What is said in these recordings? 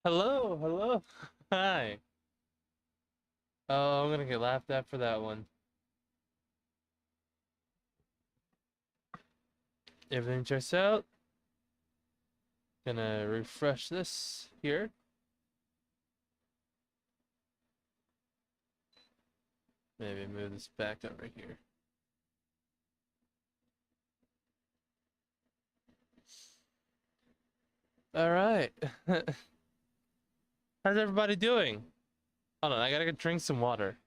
Hello, hello. Hi. Oh, I'm gonna get laughed at for that one. Everything checks out. Gonna refresh this here. Maybe move this back over here. All right. How's everybody doing? Hold on, I gotta go drink some water.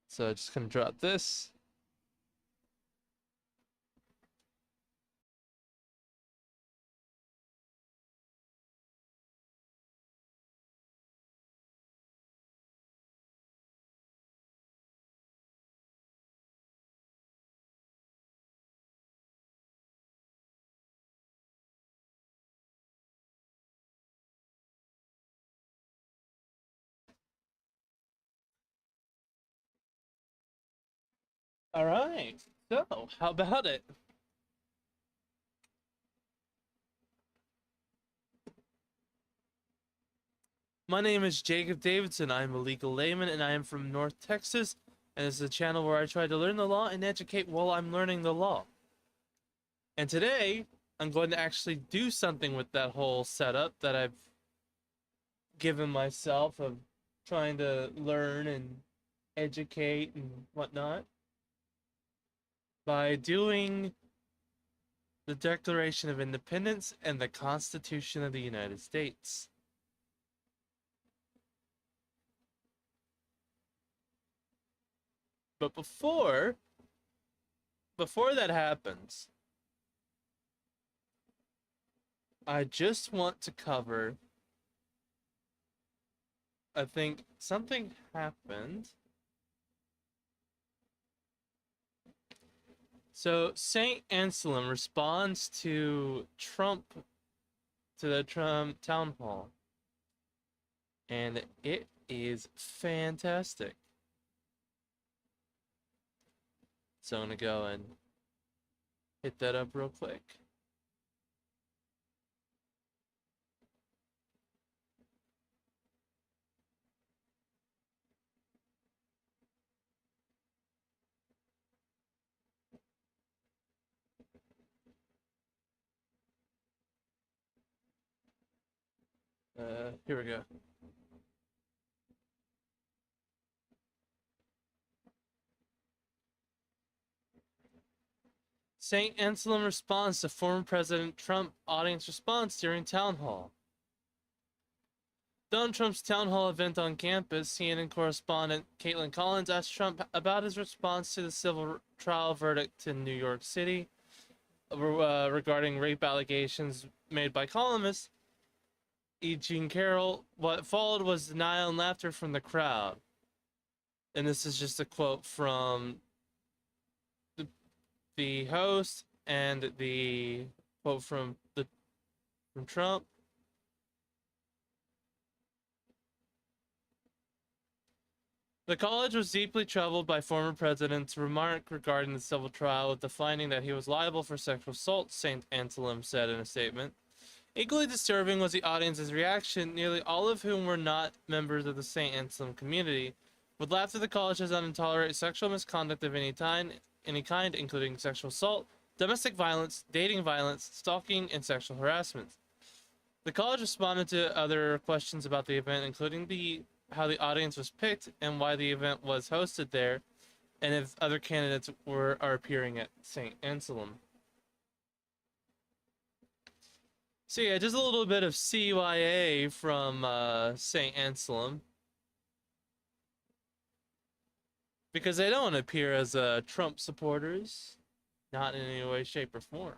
So just gonna drop this. All right. So, how about it? My name is Jacob Davidson. I'm a legal layman and I am from North Texas. And this is a channel where I try to learn the law and educate while I'm learning the law. And today, I'm going to actually do something with that whole setup that I've given myself of trying to learn and educate and whatnot by doing the Declaration of Independence and the Constitution of the United States. But before that happens, I just want to cover, I think something happened. So St. Anselm responds to the Trump town hall, and it is fantastic. So I'm gonna go and hit that up real quick. Here we go. St. Anselm responds to former President Trump audience response during town hall. During Trump's town hall event on campus, CNN correspondent Caitlin Collins asked Trump about his response to the civil trial verdict in New York City regarding rape allegations made by columnist E. Jean Carroll. What followed was denial and laughter from the crowd. And this is just a quote from the host and the quote from Trump. The college was deeply troubled by former president's remark regarding the civil trial, with the finding that he was liable for sexual assault, St. Anselm said in a statement. Equally disturbing was the audience's reaction, nearly all of whom were not members of the St. Anselm community, would laugh that the college does not tolerate sexual misconduct of any kind, including sexual assault, domestic violence, dating violence, stalking, and sexual harassment. The college responded to other questions about the event, including how the audience was picked and why the event was hosted there, and if other candidates are appearing at St. Anselm. So yeah, just a little bit of CYA from St. Anselm, because they don't appear as Trump supporters, not in any way, shape, or form.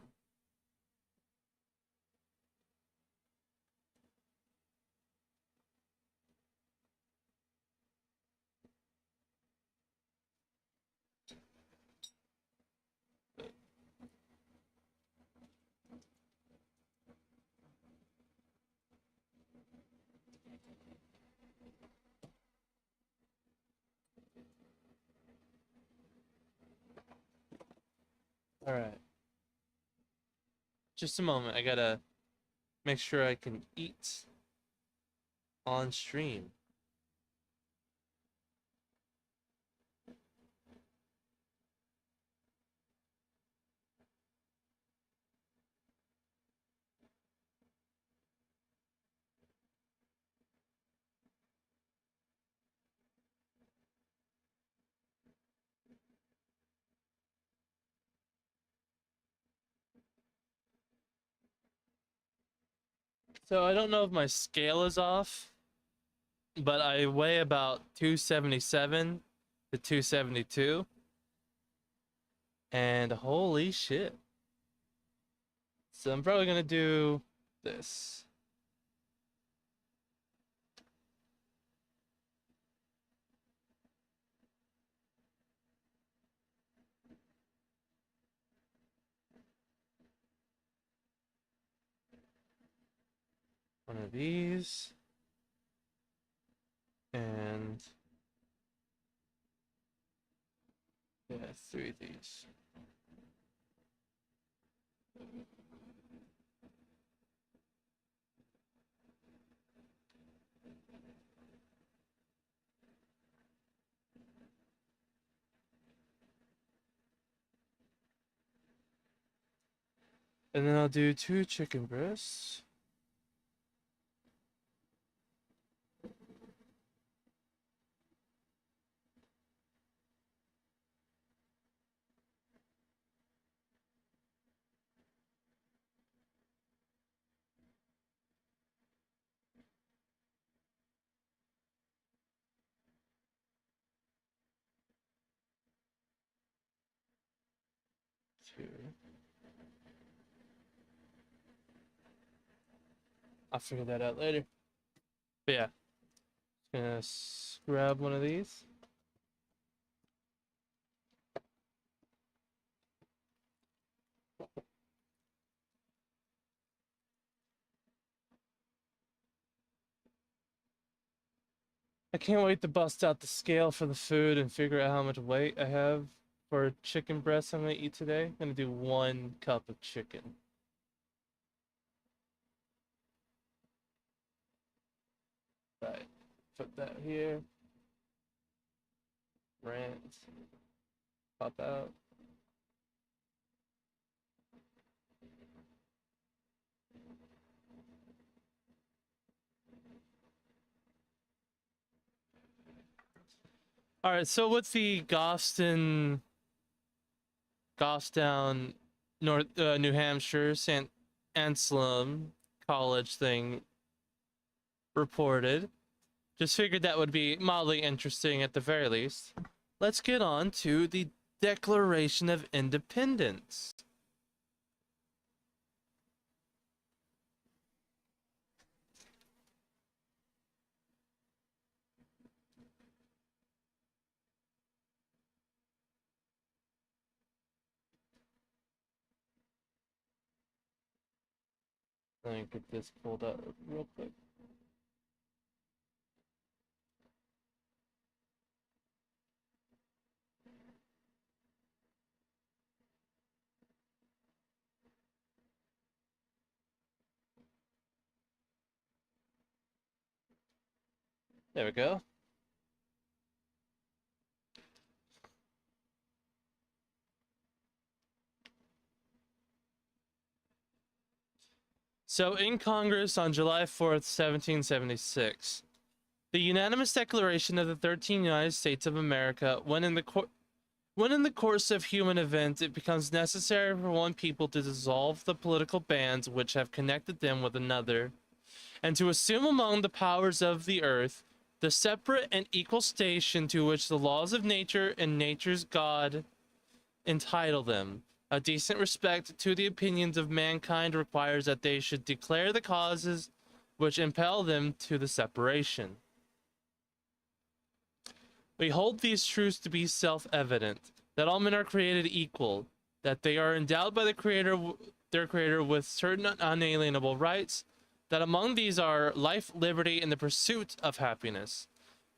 All right, just a moment. I gotta make sure I can eat on stream. So I don't know if my scale is off, but I weigh about 277 to 272. And holy shit. So I'm probably gonna do this. One of these. And yeah, 3 of these. And then I'll do 2 chicken breasts. Two. I'll figure that out later. But yeah, just gonna grab one of these. I can't wait to bust out the scale for the food and figure out how much weight I have for chicken breasts I'm gonna eat today. I'm gonna do 1 cup of chicken. Right, put that here. Rant. Pop out. All right, so with the Goffstown, North New Hampshire, St. Anselm College thing reported, just figured that would be mildly interesting at the very least. Let's get on to the Declaration of Independence. Let me get this pulled up real quick. There we go. So in Congress on July 4th, 1776, the unanimous declaration of the 13 United States of America, when in the course of human events it becomes necessary for one people to dissolve the political bands which have connected them with another, and to assume among the powers of the earth the separate and equal station to which the laws of nature and nature's God entitle them. A decent respect to the opinions of mankind requires that they should declare the causes which impel them to the separation. We hold these truths to be self-evident, that all men are created equal, that they are endowed by their creator with certain unalienable rights, that among these are life, liberty, and the pursuit of happiness,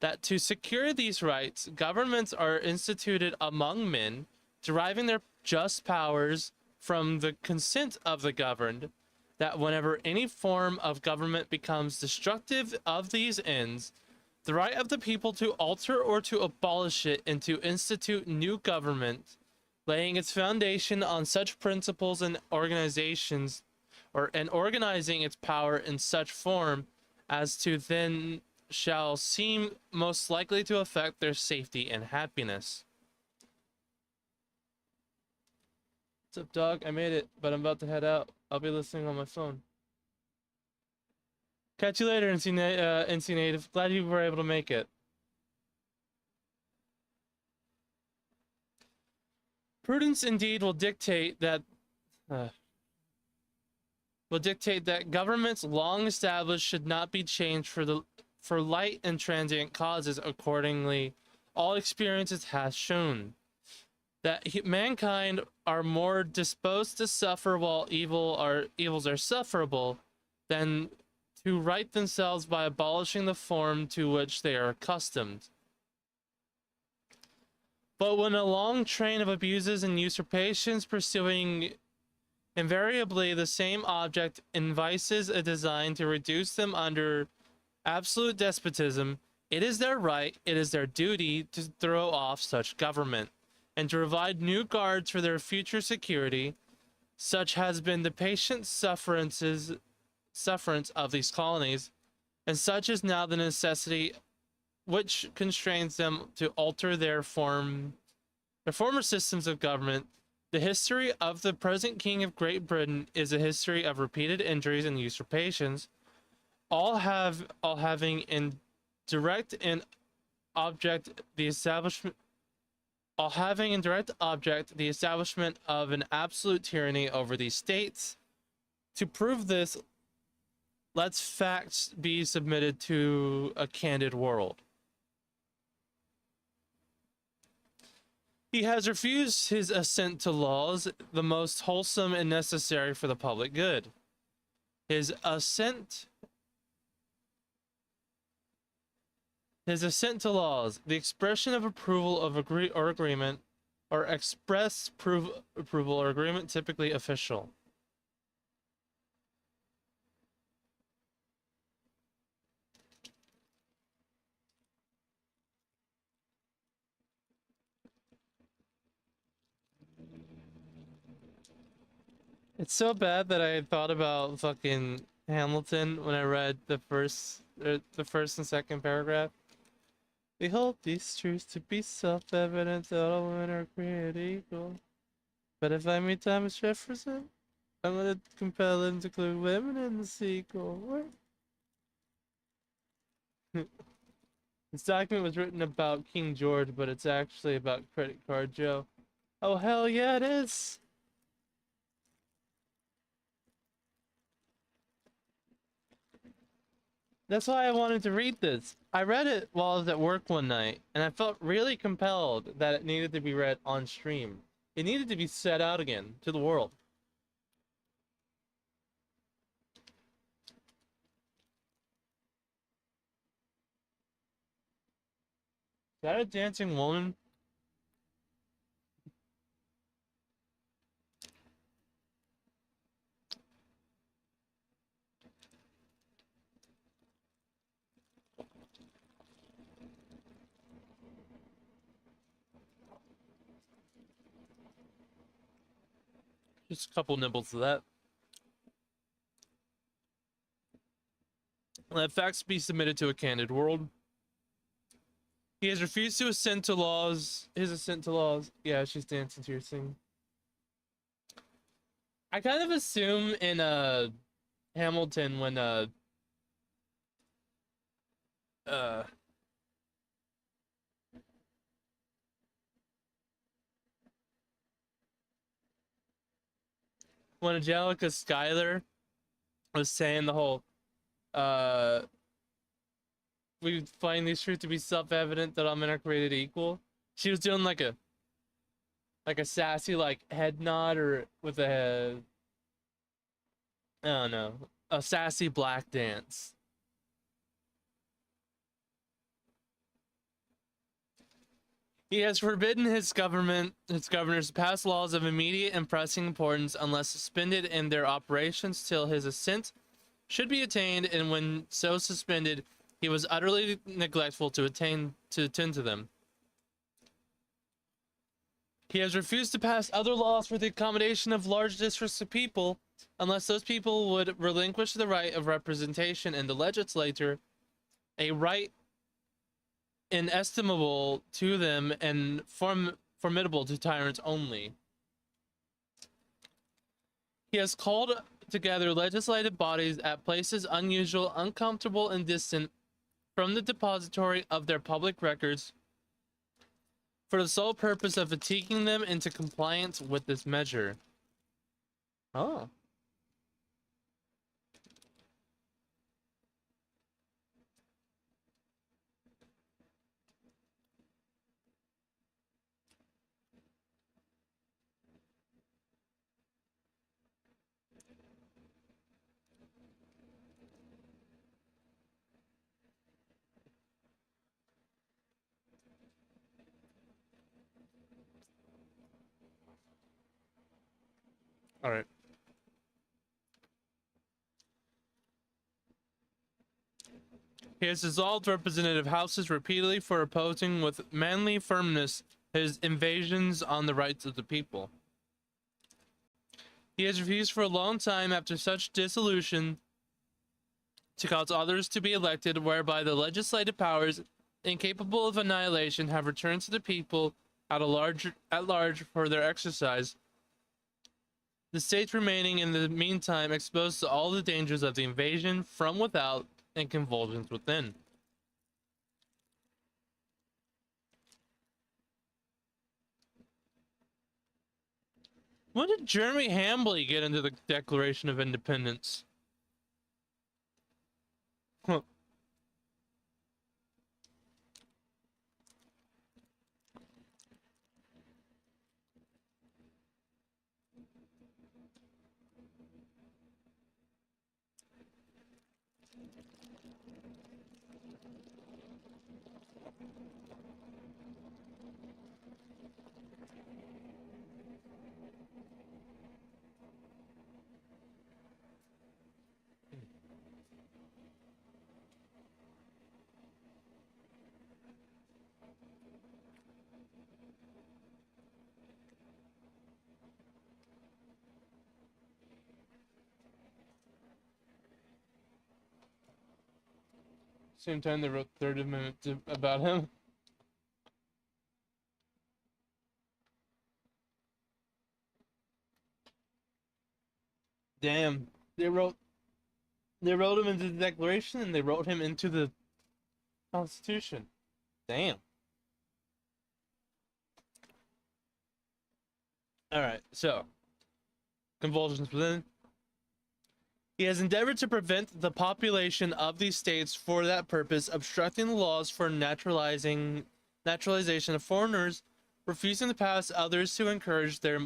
that to secure these rights, governments are instituted among men, deriving their just powers from the consent of the governed, that whenever any form of government becomes destructive of these ends, the right of the people to alter or to abolish it and to institute new government, laying its foundation on such principles and organizations, and organizing its power in such form as to then shall seem most likely to affect their safety and happiness. What's up, dog? I made it, but I'm about to head out. I'll be listening on my phone. Catch you later, NC Native. Glad you were able to make it. Prudence indeed will dictate that governments long established should not be changed for light and transient causes. Accordingly, all experiences has shown that mankind are more disposed to suffer while evils are sufferable than to right themselves by abolishing the form to which they are accustomed. But when a long train of abuses and usurpations pursuing invariably the same object invices a design to reduce them under absolute despotism, it is their right, it is their duty to throw off such government and to provide new guards for their future security. Such has been the patient sufferance of these colonies, and such is now the necessity which constrains them to alter their former systems of government. The history of the present King of Great Britain is a history of repeated injuries and usurpations, all having in direct object the establishment of an absolute tyranny over these states. To prove this, let's facts be submitted to a candid world. He has refused his assent to laws, the most wholesome and necessary for the public good. His assent to laws, the expression of approval of agreement, or express approval or agreement, typically official. It's so bad that I had thought about fucking Hamilton when I read the first and second paragraph. We hold these truths to be self-evident that all women are created equal. But if I meet Thomas Jefferson, I'm gonna compel him to include women in the sequel. What? This document was written about King George, but it's actually about Credit Card Joe. Oh, hell yeah, it is! That's why I wanted to read this. I read it while I was at work one night, and I felt really compelled that it needed to be read on stream. It needed to be set out again to the world. Is that a dancing woman? Just a couple nibbles of that. Let facts be submitted to a candid world. He has refused to assent to laws. His assent to laws. Yeah, she's dancing to your thing. I kind of assume in Hamilton when when Angelica Schuyler was saying the whole we find these truths to be self-evident that all men are created equal. She was doing like a sassy head nod, or with a I don't know, a sassy black dance. He has forbidden his governors to pass laws of immediate and pressing importance unless suspended in their operations till his assent should be attained, and when so suspended, he was utterly neglectful to attend to them. He has refused to pass other laws for the accommodation of large districts of people, unless those people would relinquish the right of representation in the legislature, a right inestimable to them and formidable to tyrants only. He has called together legislative bodies at places unusual, uncomfortable, and distant from the depository of their public records for the sole purpose of fatiguing them into compliance with this measure. Oh. All right. He has dissolved representative houses repeatedly for opposing with manly firmness his invasions on the rights of the people. He has refused for a long time after such dissolution to cause others to be elected, whereby the legislative powers, incapable of annihilation, have returned to the people at large for their exercise, the states remaining in the meantime exposed to all the dangers of the invasion from without and convulsions within. When did Jeremy Hambley get into the Declaration of Independence? Huh. Same time they wrote Third Amendment about him. Damn, they wrote him into the Declaration and they wrote him into the Constitution. Damn. All right, so convulsions within. He has endeavored to prevent the population of these states for that purpose, obstructing the laws for naturalization of foreigners, refusing to pass others to encourage their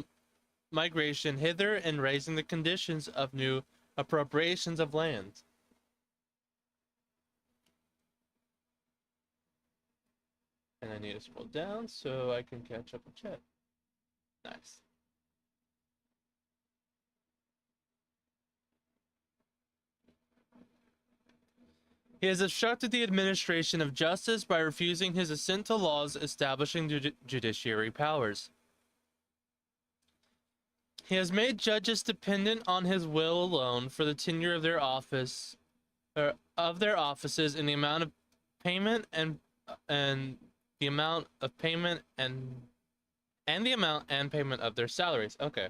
migration hither, and raising the conditions of new appropriations of land. And I need to scroll down so I can catch up with chat. Nice. He has obstructed the administration of justice by refusing his assent to laws establishing judiciary powers. He has made judges dependent on his will alone for the tenure of their offices in the amount of payment and the amount of payment and the amount and payment of their salaries. Okay.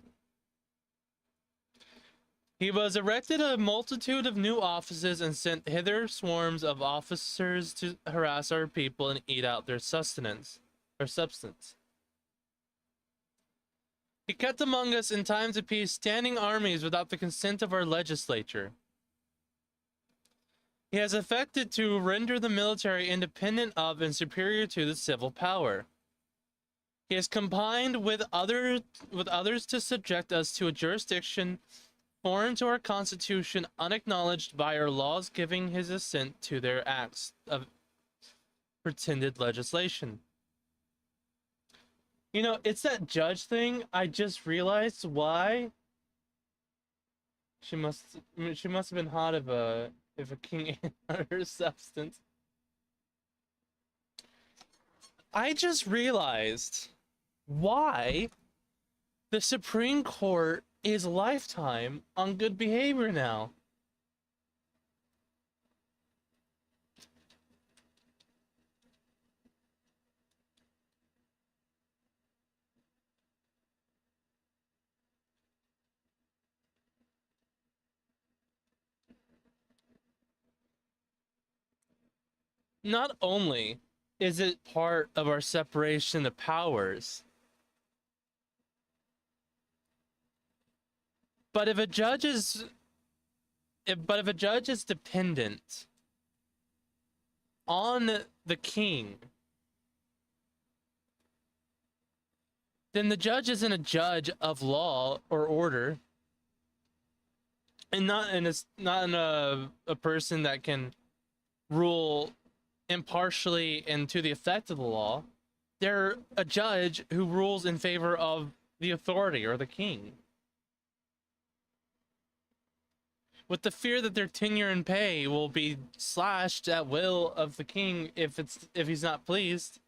He was erected a multitude of new offices and sent hither swarms of officers to harass our people and eat out their sustenance or substance. He kept among us in times of peace standing armies without the consent of our legislature. He has affected to render the military independent of and superior to the civil power. He has combined with others to subject us to a jurisdiction foreign to our constitution, unacknowledged by our laws, giving his assent to their acts of pretended legislation. You know, it's that judge thing. I just realized why. She must have been hot if a king ate her substance. I just realized why the Supreme Court is lifetime on good behavior now. Not only is it part of our separation of powers, but if a judge is if a judge is dependent on the king, then the judge isn't a judge of law or order, and it's not a person that can rule impartially and to the effect of the law. They're a judge who rules in favor of the authority or the king, with the fear that their tenure and pay will be slashed at will of the king if he's not pleased.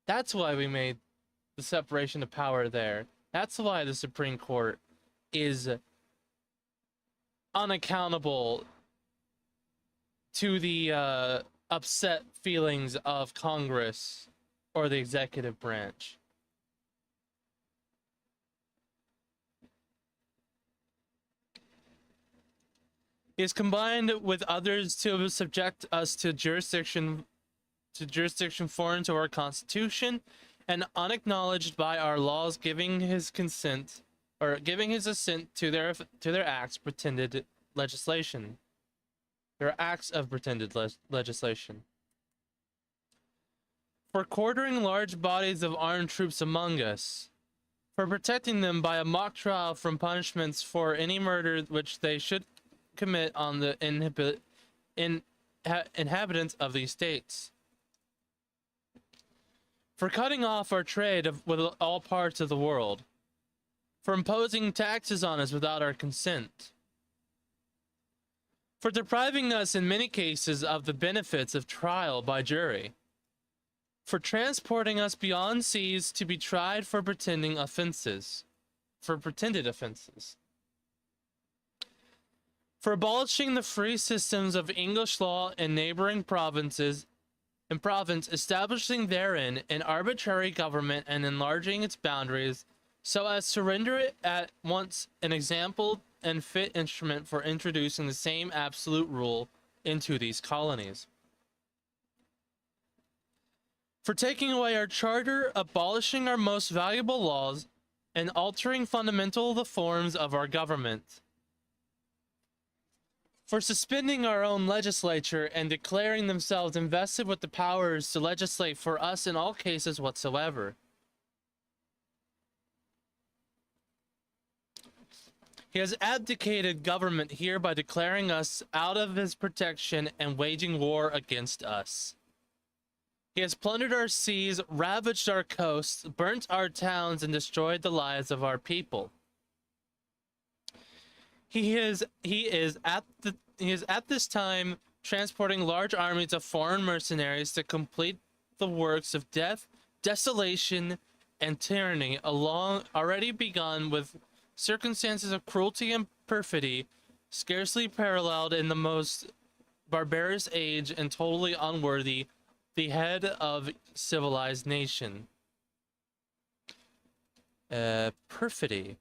That's why we made the separation of power there. That's why the Supreme Court is unaccountable to the upset feelings of Congress or the executive branch. He is combined with others to subject us to jurisdiction foreign to our Constitution and unacknowledged by our laws, giving his assent to their acts pretended legislation. There are acts of pretended legislation. For quartering large bodies of armed troops among us, for protecting them by a mock trial from punishments for any murder which they should commit on the inhabitants of these states, for cutting off our trade with all parts of the world, for imposing taxes on us without our consent, for depriving us in many cases of the benefits of trial by jury, for transporting us beyond seas to be tried for pretended offenses, for abolishing the free systems of English law in neighboring provinces, establishing therein an arbitrary government and enlarging its boundaries so as to render it at once an example and fit instrument for introducing the same absolute rule into these colonies. For taking away our charter, abolishing our most valuable laws, and altering fundamental the forms of our government. For suspending our own legislature and declaring themselves invested with the powers to legislate for us in all cases whatsoever. He has abdicated government here by declaring us out of his protection and waging war against us. He has plundered our seas, ravaged our coasts, burnt our towns, and destroyed the lives of our people. He is at this time transporting large armies of foreign mercenaries to complete the works of death, desolation, and tyranny already begun with circumstances of cruelty and perfidy scarcely paralleled in the most barbarous age and totally unworthy the head of civilized nation. Perfidy.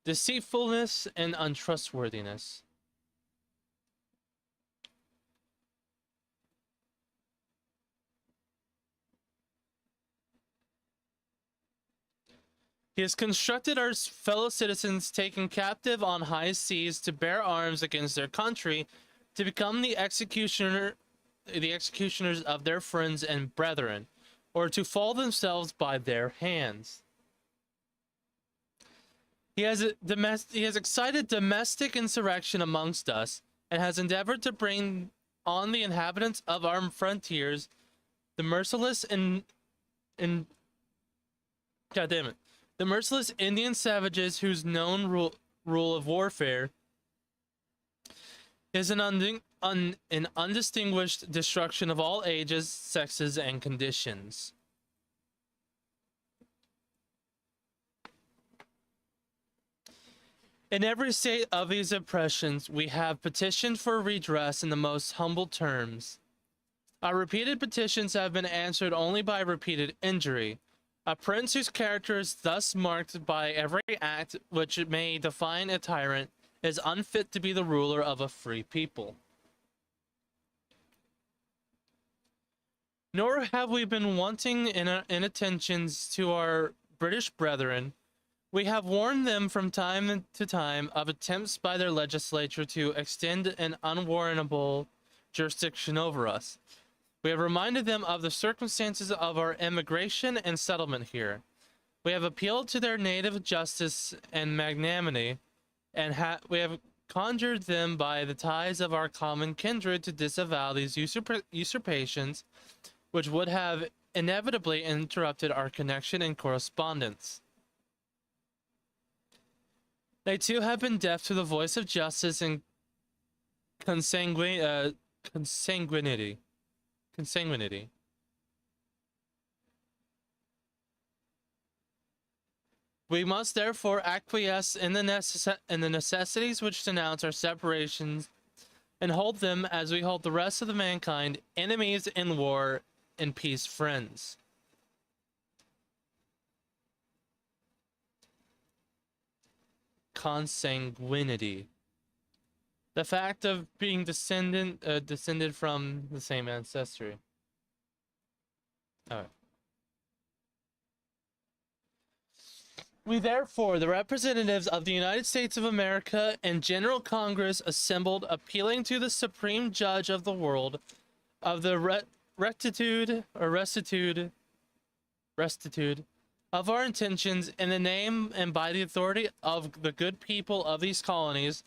Deceitfulness and untrustworthiness. He has constructed our fellow citizens taken captive on high seas to bear arms against their country, to become the executioners of their friends and brethren, or to fall themselves by their hands. He has excited domestic insurrection amongst us, and has endeavored to bring on the inhabitants of our frontiers, the merciless and God damn it, the merciless Indian savages whose known rule of warfare is an undistinguished destruction of all ages, sexes, and conditions. In every state of these oppressions, we have petitioned for redress in the most humble terms. Our repeated petitions have been answered only by repeated injury. A prince whose character is thus marked by every act which may define a tyrant is unfit to be the ruler of a free people. Nor have we been wanting in attentions to our British brethren. We have warned them from time to time of attempts by their legislature to extend an unwarrantable jurisdiction over us. We have reminded them of the circumstances of our emigration and settlement here. We have appealed to their native justice and magnanimity, and we have conjured them by the ties of our common kindred to disavow these usurpations, which would have inevitably interrupted our connection and correspondence. They too have been deaf to the voice of justice and consanguinity. We must therefore acquiesce in the necessities which denounce our separations, and hold them, as we hold the rest of the mankind, enemies in war, in peace friends. Consanguinity. The fact of being descended from the same ancestry. Alright. We therefore, the representatives of the United States of America and General Congress assembled, appealing to the Supreme Judge of the world, of the rectitude of our intentions, in the name and by the authority of the good people of these colonies,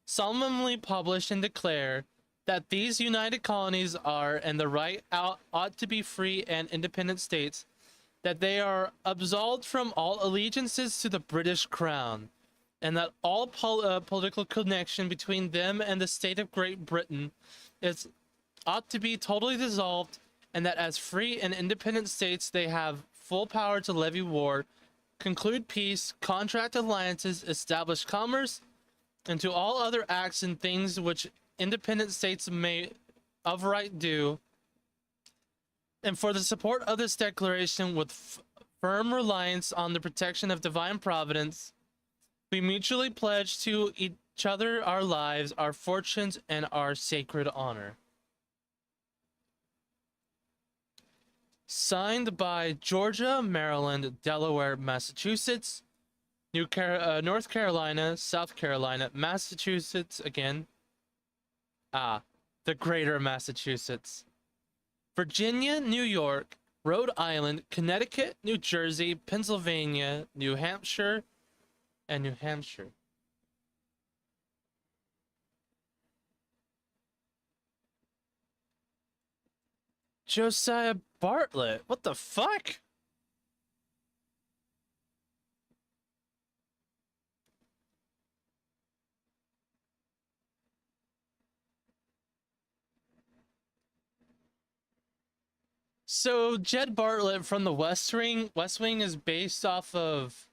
solemnly publish and declare that these united colonies are, and the right ought to be free and independent states, that they are absolved from all allegiances to the British Crown, and that all political connection between them and the state of Great Britain ought to be totally dissolved, and that as free and independent states they have full power to levy war, conclude peace, contract alliances, establish commerce, and to all other acts and things which independent states may of right do. And for the support of this declaration, with firm reliance on the protection of divine providence, we mutually pledge to each other our lives, our fortunes, and our sacred honor. Signed by Georgia, Maryland, Delaware, Massachusetts, North Carolina, South Carolina, Massachusetts again. The greater Massachusetts. Virginia, New York, Rhode Island, Connecticut, New Jersey, Pennsylvania, New Hampshire, and New Hampshire. Josiah Bartlett, what the fuck? So Jed Bartlett from the West Wing is based off of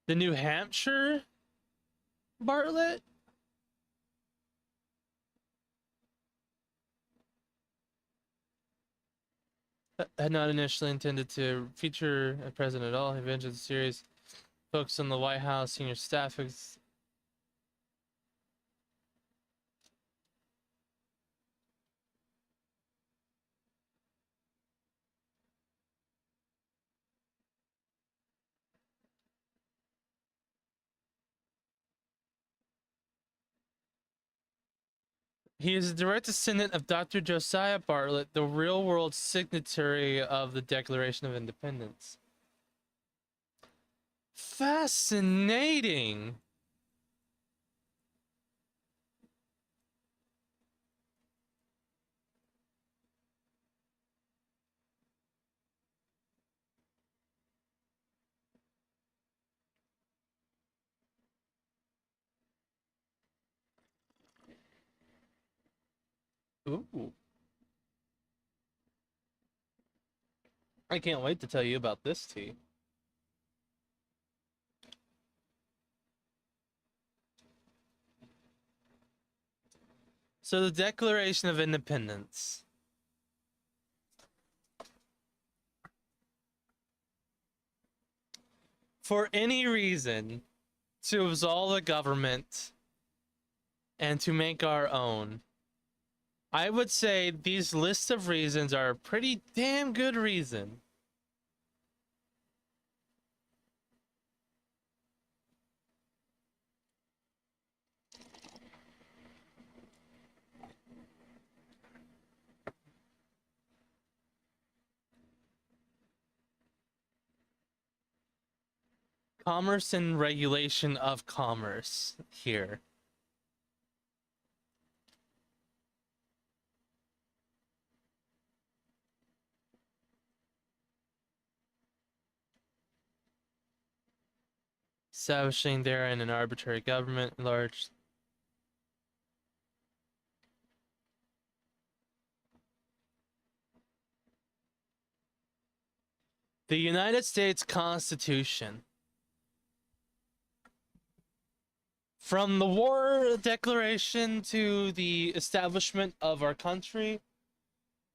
the New Hampshire Bartlett? Had not initially intended to feature a president at all. He ventured the series focused on the White House senior staff. He is a direct descendant of Dr. Josiah Bartlett, the real-world signatory of the Declaration of Independence. Fascinating. Ooh. I can't wait to tell you about this tea. So the Declaration of Independence. For any reason, to absolve the government and to make our own, I would say these lists of reasons are a pretty damn good reason. Commerce and regulation of commerce here. Establishing therein an arbitrary government large. The United States Constitution. From the war declaration to the establishment of our country,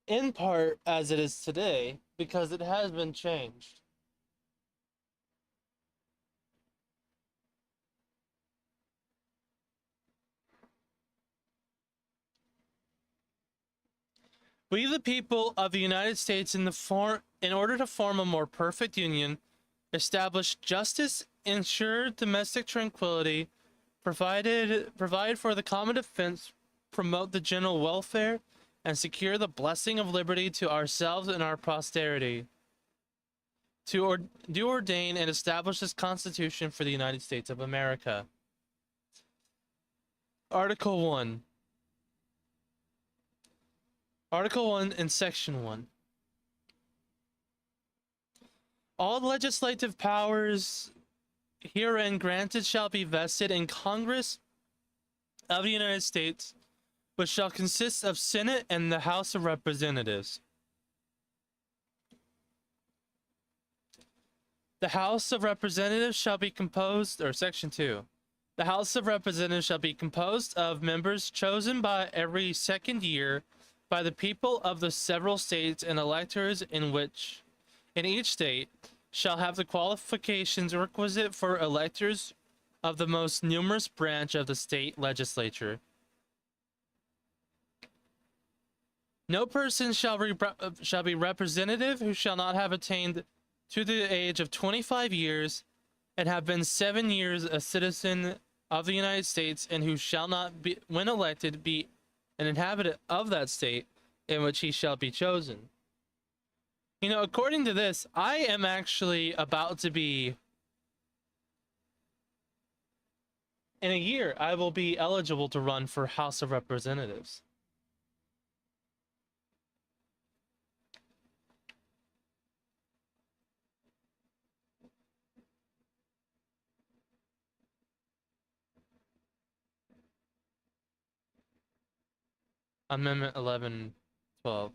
in part as it is today, because it has been changed. We, the people of the United States, in order to form a more perfect union, establish justice, ensure domestic tranquility, provide for the common defense, promote the general welfare, and secure the blessing of liberty to ourselves and our posterity. Do ordain and establish this Constitution for the United States of America. Article 1. Article 1 in Section 1. All legislative powers herein granted shall be vested in Congress of the United States, which shall consist of Senate and the House of Representatives. The House of Representatives shall be composed, or Section 2. The House of Representatives shall be composed of members chosen by every second year by the people of the several states, and electors in each state shall have the qualifications requisite for electors of the most numerous branch of the state legislature. No person shall be representative who shall not have attained to the age of 25 years and have been 7 years a citizen of the United States, and who shall not be, when elected, be an inhabitant of that state in which he shall be chosen. You know, according to this, I am actually about to be, in a year, I will be eligible to run for House of Representatives. Amendment 1112.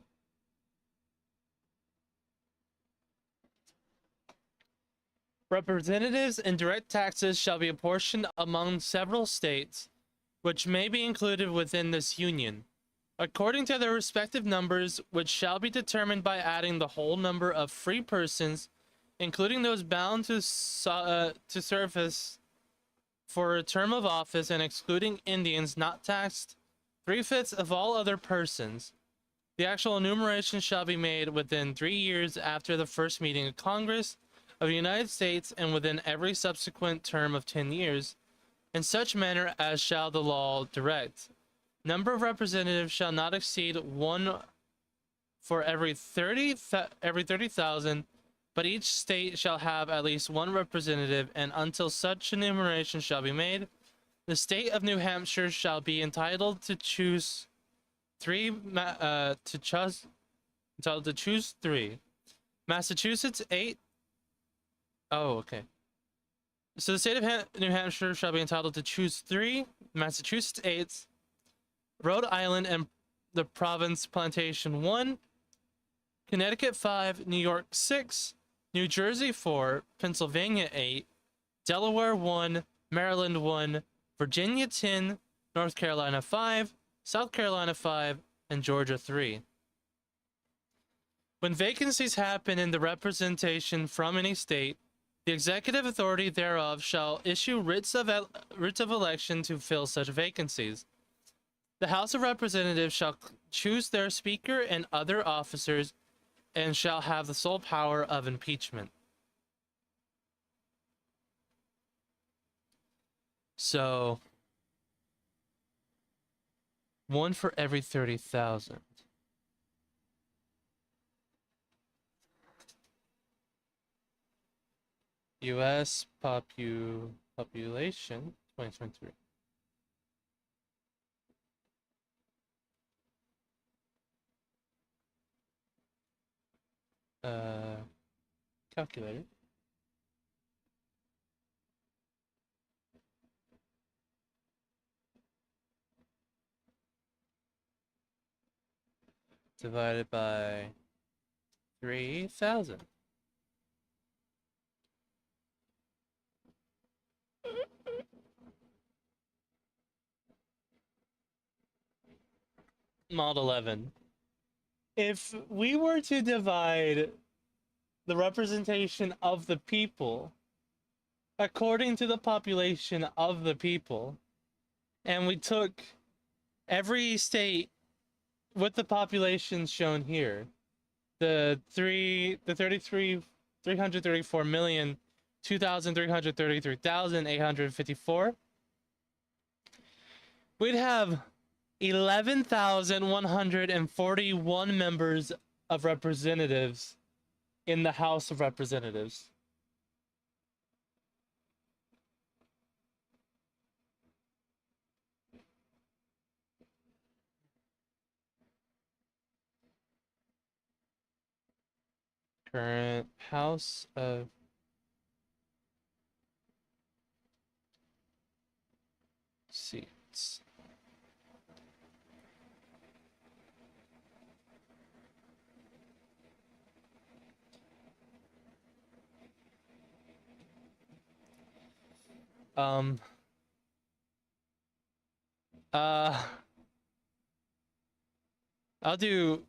Representatives and direct taxes shall be apportioned among several states, which may be included within this union, according to their respective numbers, which shall be determined by adding the whole number of free persons, including those bound to service for a term of office, and excluding Indians not taxed 3/5 of all other persons. The actual enumeration shall be made within 3 years after the first meeting of Congress of the United States, and within every subsequent term of 10 years, in such manner as shall the law direct. Number of representatives shall not exceed 1 for every 30,000, but each state shall have at least 1 representative, and until such enumeration shall be made, the state of New Hampshire shall be entitled to choose 3. Massachusetts 8. Oh, okay. So the state of New Hampshire shall be entitled to choose 3. Massachusetts 8. Rhode Island and the province Plantation 1, Connecticut 5, New York 6, New Jersey 4, Pennsylvania 8, Delaware 1, Maryland 1, Virginia 10, North Carolina 5, South Carolina 5, and Georgia 3. When vacancies happen in the representation from any state, the executive authority thereof shall issue writs of election to fill such vacancies. The House of Representatives shall choose their speaker and other officers and shall have the sole power of impeachment. So, 1 for every 30,000. U.S. population 2023. Calculator. Divided by 3,000. Mod 11. If we were to divide the representation of the people according to the population of the people, and we took every state with the population shown here, the 334,233,854, we'd have 11,141 members of representatives in the House of Representatives. Current House of seats. I'll do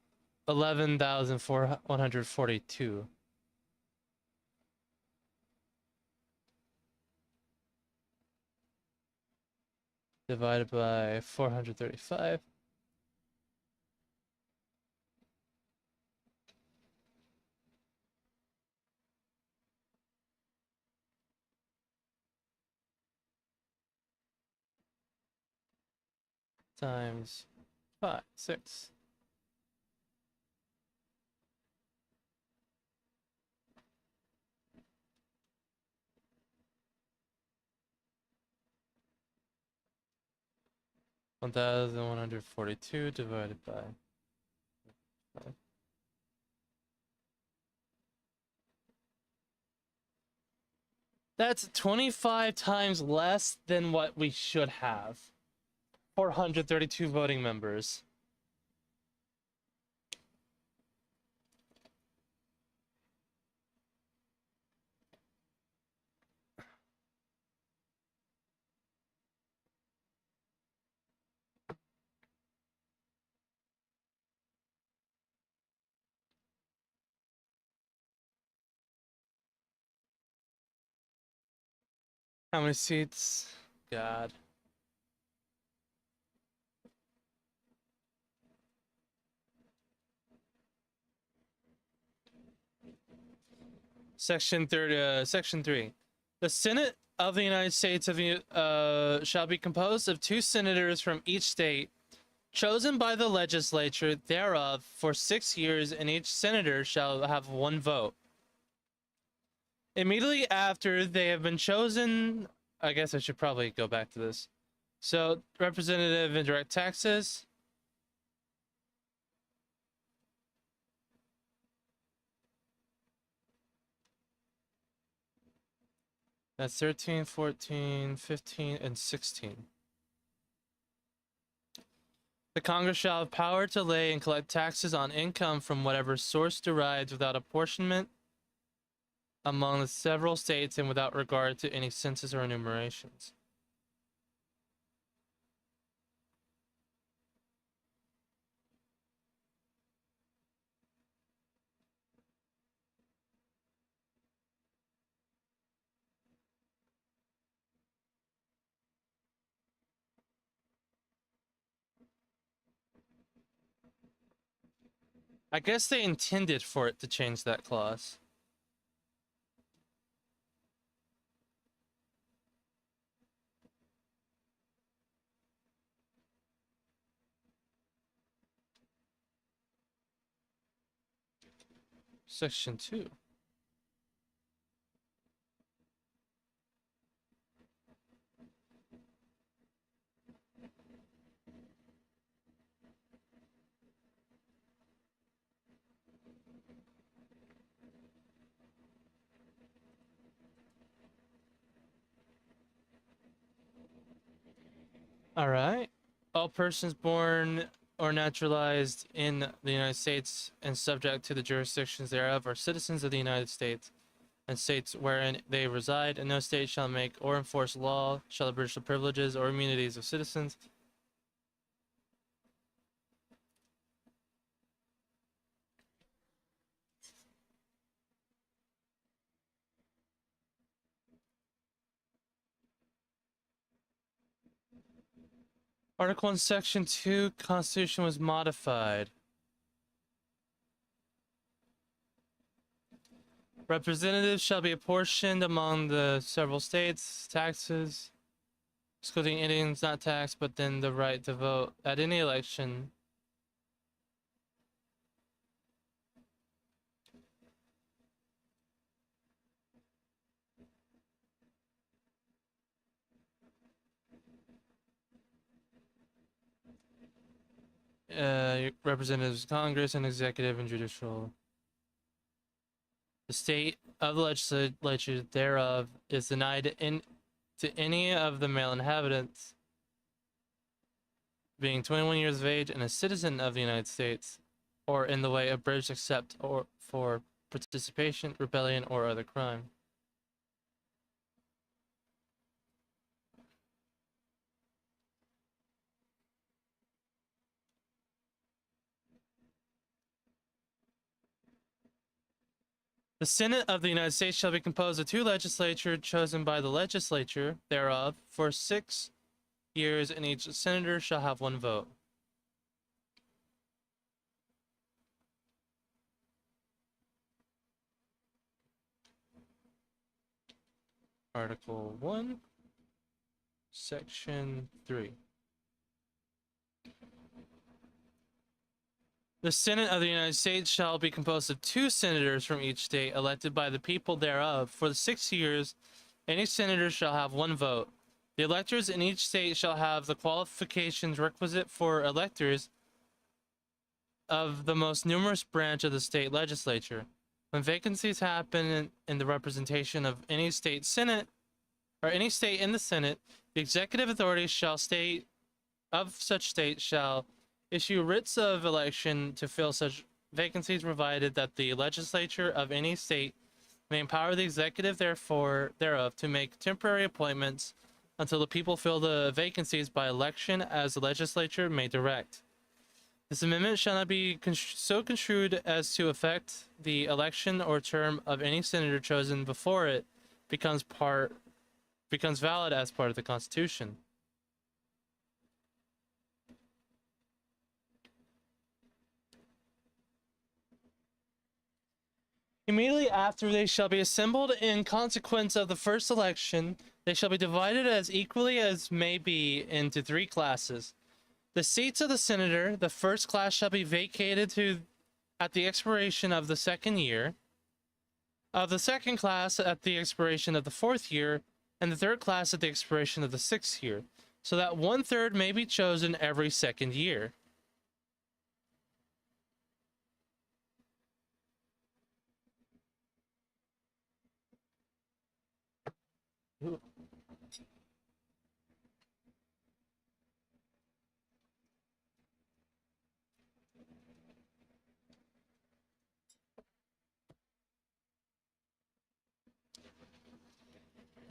11,142. Divided by 435. Times 6. $1,142 divided by 5. That's 25 times less than what we should have. 432 voting members. How many seats? God. Section 3. The Senate of the United States shall be composed of 2 senators from each state, chosen by the legislature thereof for 6 years, and each senator shall have 1 vote. Immediately after they have been chosen, I guess I should probably go back to this. So, representative indirect taxes. That's 13, 14, 15, and 16. The Congress shall have power to lay and collect taxes on income from whatever source derives without apportionment among the several states and without regard to any census or enumerations. I guess they intended for it to change that clause. Section 2. All right. All persons born or naturalized in the United States and subject to the jurisdictions thereof are citizens of the United States and states wherein they reside, and no state shall make or enforce law, shall abridge the privileges or immunities of citizens. Article 1, Section 2, Constitution was modified. Representatives shall be apportioned among the several states, taxes, excluding Indians not taxed, but then the right to vote at any election. Representatives of Congress and executive and judicial. The state of the legislature thereof is denied to any of the male inhabitants being 21 years of age and a citizen of the United States, or in the way abridged except or for participation, rebellion, or other crime. The Senate of the United States shall be composed of 2 legislatures chosen by the legislature thereof for 6 years, and each senator shall have 1 vote. Article 1, Section 3. The Senate of the United States shall be composed of 2 senators from each state, elected by the people thereof. For the 6 years, any senator shall have 1 vote. The electors in each state shall have the qualifications requisite for electors of the most numerous branch of the state legislature. When vacancies happen in the representation of any state senate, or any state in the Senate, the executive authority shall state of such state shall issue writs of election to fill such vacancies, provided that the legislature of any state may empower the executive thereof to make temporary appointments until the people fill the vacancies by election as the legislature may direct. This amendment shall not be so construed as to affect the election or term of any senator chosen before it becomes valid as part of the Constitution. Immediately after they shall be assembled in consequence of the first election, they shall be divided as equally as may be into 3 classes. The seats of the senator, the first class shall be vacated at the expiration of the 2nd year, of the 2nd class at the expiration of the 4th year, and the 3rd class at the expiration of the 6th year, so that 1/3 may be chosen every 2nd year. Ooh.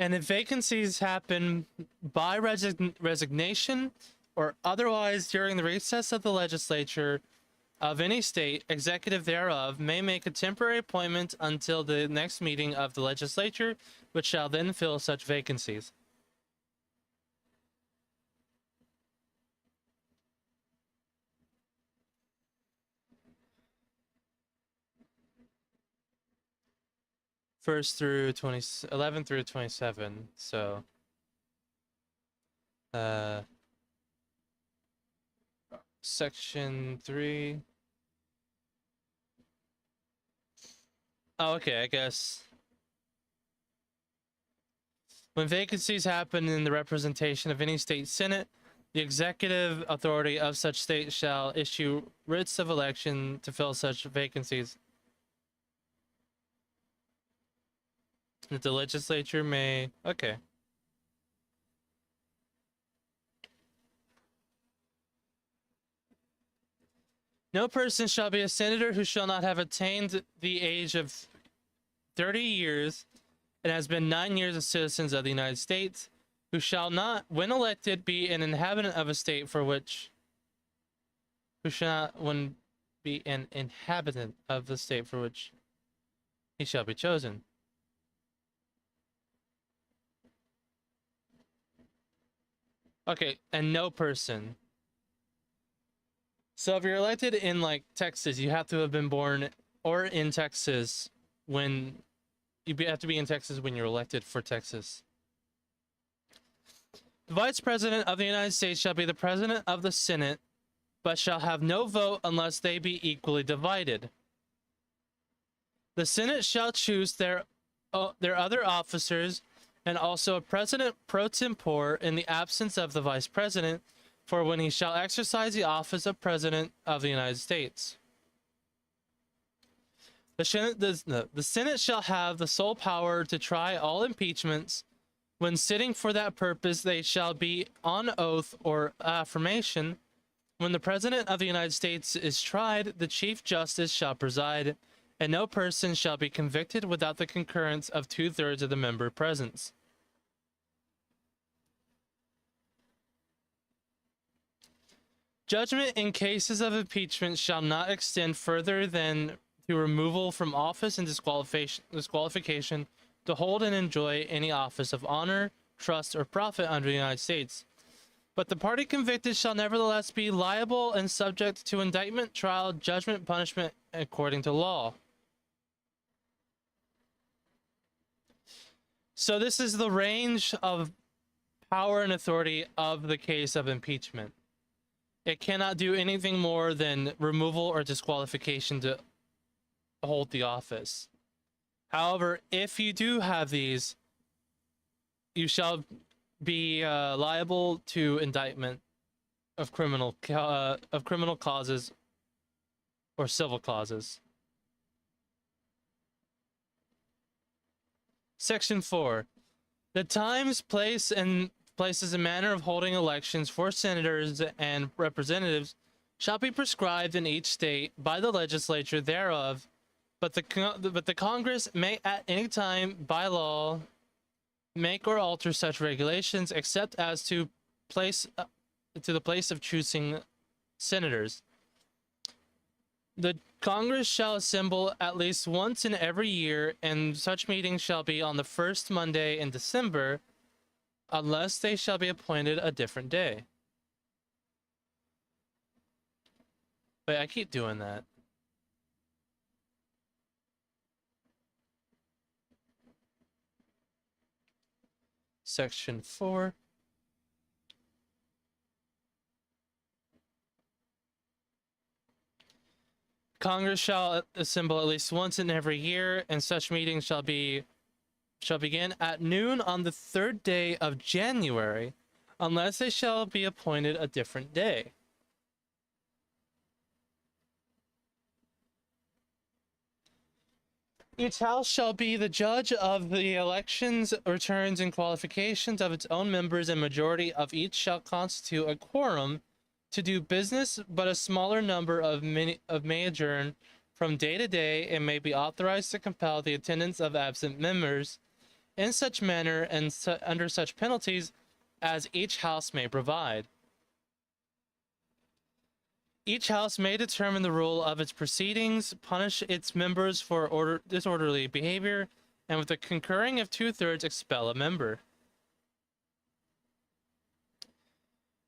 And if vacancies happen by resignation or otherwise during the recess of the legislature of any state, executive thereof may make a temporary appointment until the next meeting of the legislature, which shall then fill such vacancies. First through 11 through 27. So, section 3. Oh, okay, I guess. When vacancies happen in the representation of any state senate, the executive authority of such state shall issue writs of election to fill such vacancies. That the legislature may... Okay. No person shall be a senator who shall not have attained the age of 30 years and has been 9 years a citizen of the United States, who shall not, when elected, be an inhabitant of a state for which... Who shall not, when be an inhabitant of the state for which he shall be chosen. Okay, and no person. So if you're elected in, like, Texas, you have to have been born or in Texas when... You have to be in Texas when you're elected for Texas. The Vice President of the United States shall be the President of the Senate, but shall have no vote unless they be equally divided. The Senate shall choose their other officers and also a President pro tempore in the absence of the Vice President, for when he shall exercise the office of President of the United States. The Senate shall have the sole power to try all impeachments. When sitting for that purpose, they shall be on oath or affirmation. When the President of the United States is tried, the Chief Justice shall preside, and no person shall be convicted without the concurrence of 2/3 of the member present. Judgment in cases of impeachment shall not extend further than to removal from office and disqualification to hold and enjoy any office of honor, trust, or profit under the United States. But the party convicted shall nevertheless be liable and subject to indictment, trial, judgment, punishment according to law. So this is the range of power and authority of the case of impeachment. It cannot do anything more than removal or disqualification to hold the office. However, if you do have these, you shall be liable to indictment of criminal causes or civil causes. Section 4. The times, places, and manner of holding elections for senators and representatives shall be prescribed in each state by the legislature thereof, but the Congress may at any time, by law, make or alter such regulations, except as to the place of choosing senators. The Congress shall assemble at least once in every year, and such meetings shall be on the first Monday in December, unless they shall be appointed a different day. Wait, I keep doing that. Section 4. Congress shall assemble at least once in every year, and such meetings shall begin at noon on the 3rd day of January, unless they shall be appointed a different day. Each house shall be the judge of the elections, returns, and qualifications of its own members, and majority of each shall constitute a quorum to do business, but a smaller number may adjourn from day to day and may be authorized to compel the attendance of absent members in such manner and under such penalties as each house may provide. Each house may determine the rule of its proceedings, punish its members for disorderly behavior, and with the concurring of 2/3 expel a member.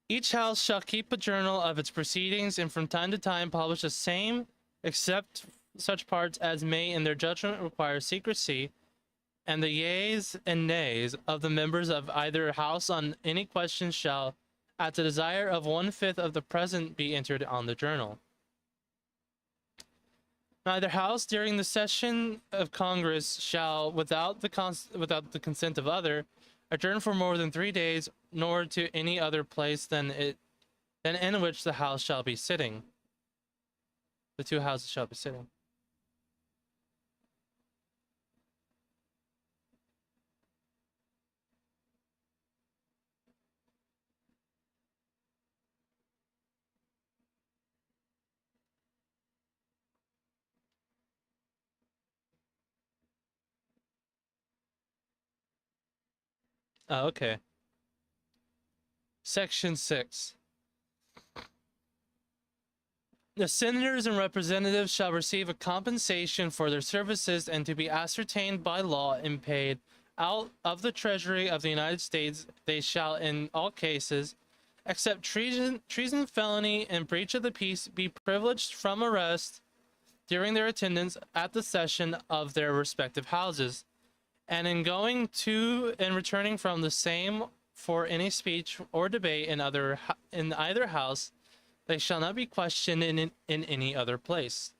Each house shall keep a journal of its proceedings and from time to time publish the same, except such parts as may in their judgment require secrecy, and the yeas and nays of the members of either house on any question shall, at the desire of 1/5 of the present, be entered on the journal. Neither house during the session of Congress shall, without the consent of other, adjourn for more than 3 days, nor to any other place than in which the house shall be sitting. The two houses shall be sitting. Oh, okay. Section 6. The senators and representatives shall receive a compensation for their services and to be ascertained by law and paid out of the Treasury of the United States. They shall, in all cases, except treason, felony, and breach of the peace, be privileged from arrest during their attendance at the session of their respective houses, and in going to and returning from the same for any speech or debate in either house. They shall not be questioned in any other place.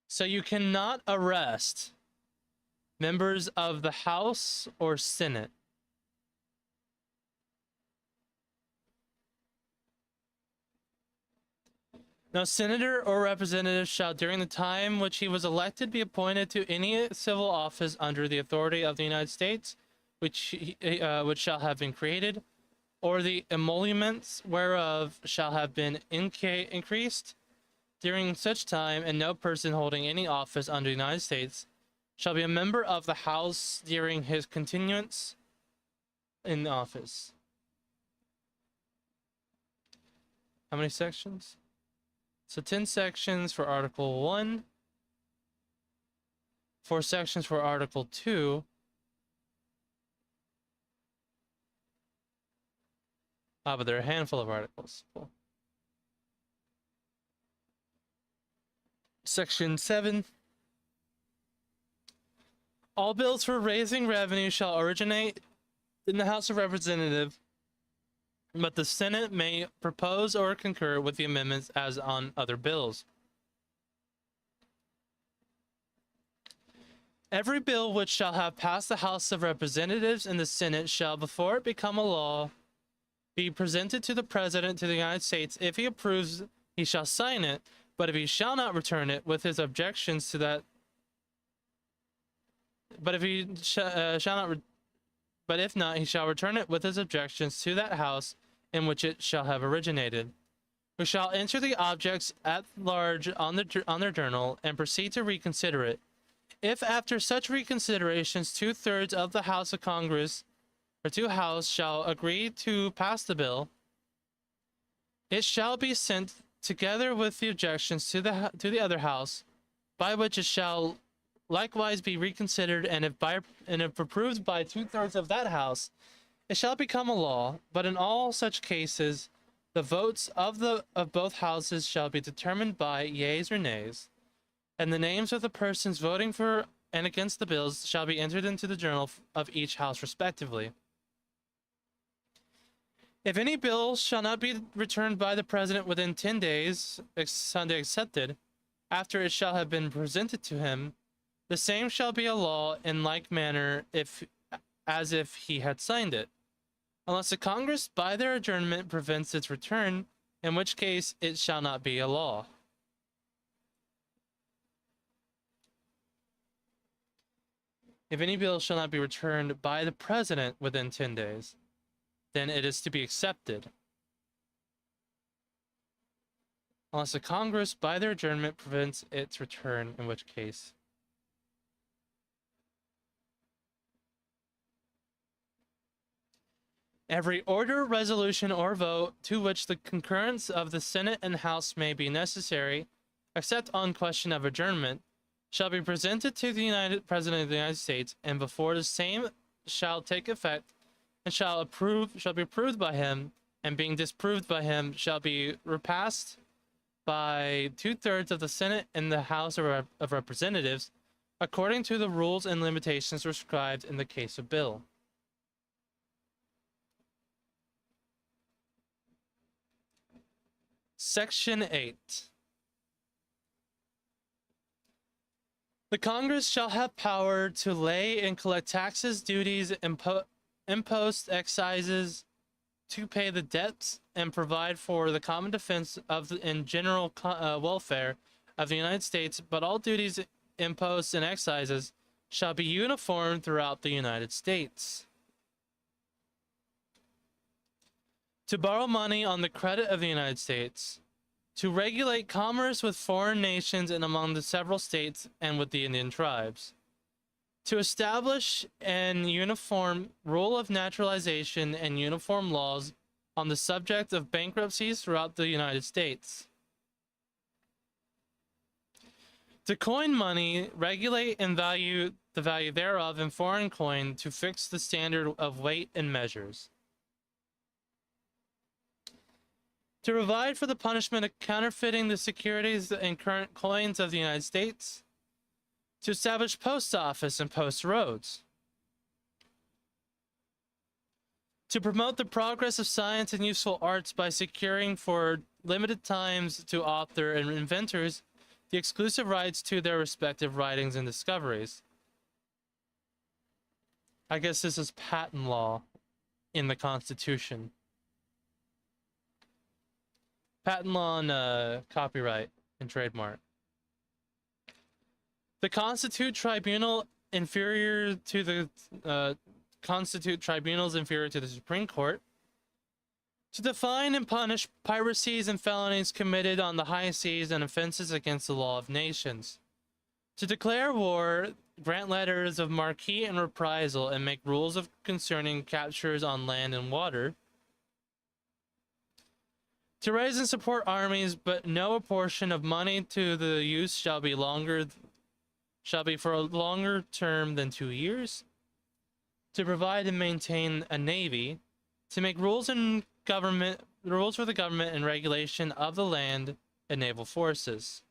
So you cannot arrest members of the House or Senate. No senator or representative shall, during the time which he was elected, be appointed to any civil office under the authority of the United States, which shall have been created, or the emoluments whereof shall have been increased during such time, and no person holding any office under the United States shall be a member of the House during his continuance in office. How many sections? So 10 sections for Article 1, 4 sections for Article 2, but there are a handful of articles. Cool. Section 7. All bills for raising revenue shall originate in the House of Representatives, but the Senate may propose or concur with the amendments as on other bills. Every bill which shall have passed the House of Representatives and the Senate shall, before it become a law, be presented to the President of the United States. If he approves, he shall sign it, but if he shall not return it with his objections to that, but if he but if not, he shall return it with his objections to that House in which it shall have originated, who shall enter the objects at large on their journal and proceed to reconsider it. If after such reconsiderations 2/3 of the House of Congress or 2 House shall agree to pass the bill, it shall be sent together with the objections to the other House, by which it shall likewise be reconsidered, and if approved by 2/3 of that House, it shall become a law. But in all such cases, the votes of both houses shall be determined by yeas or nays, and the names of the persons voting for and against the bills shall be entered into the journal of each house respectively. If any bill shall not be returned by the President within 10 days, Sunday accepted, after it shall have been presented to him, the same shall be a law in like manner as if he had signed it, unless the Congress by their adjournment prevents its return, in which case it shall not be a law. If any bill shall not be returned by the President within 10 days, then it is to be accepted. unless the Congress, by their adjournment, prevents its return, in which case. Every order, resolution, or vote to which the concurrence of the Senate and House may be necessary, except on question of adjournment, shall be presented to the President of the United States, and before the same shall take effect, and shall be approved by him, and being disproved by him, shall be repassed by 2/3 of the Senate and the House of Representatives, according to the rules and limitations prescribed in the case of bill. Section 8. The Congress shall have power to lay and collect taxes, duties, imposts, excises, to pay the debts, and provide for the common defense of and general welfare of the United States, but all duties, imposts, and excises shall be uniform throughout the United States. To borrow money on the credit of the United States, to regulate commerce with foreign nations and among the several states and with the Indian tribes, to establish an uniform rule of naturalization and uniform laws on the subject of bankruptcies throughout the United States, to coin money, regulate and value the value thereof in foreign coin, to fix the standard of weight and measures, to provide for the punishment of counterfeiting the securities and current coins of the United States, to establish post office and post roads, to promote the progress of science and useful arts by securing for limited times to author and inventors the exclusive rights to their respective writings and discoveries. I guess this is patent law in the Constitution. Patent law on copyright and trademark. The constitute tribunals inferior to the Supreme Court, to define and punish piracies and felonies committed on the high seas and offenses against the law of nations, to declare war, grant letters of marque and reprisal, and make rules of concerning captures on land and water, to raise and support armies, but no apportion of money to the use shall be for a longer term than 2 years, to provide and maintain a navy, to make rules for the government and regulation of the land and naval forces.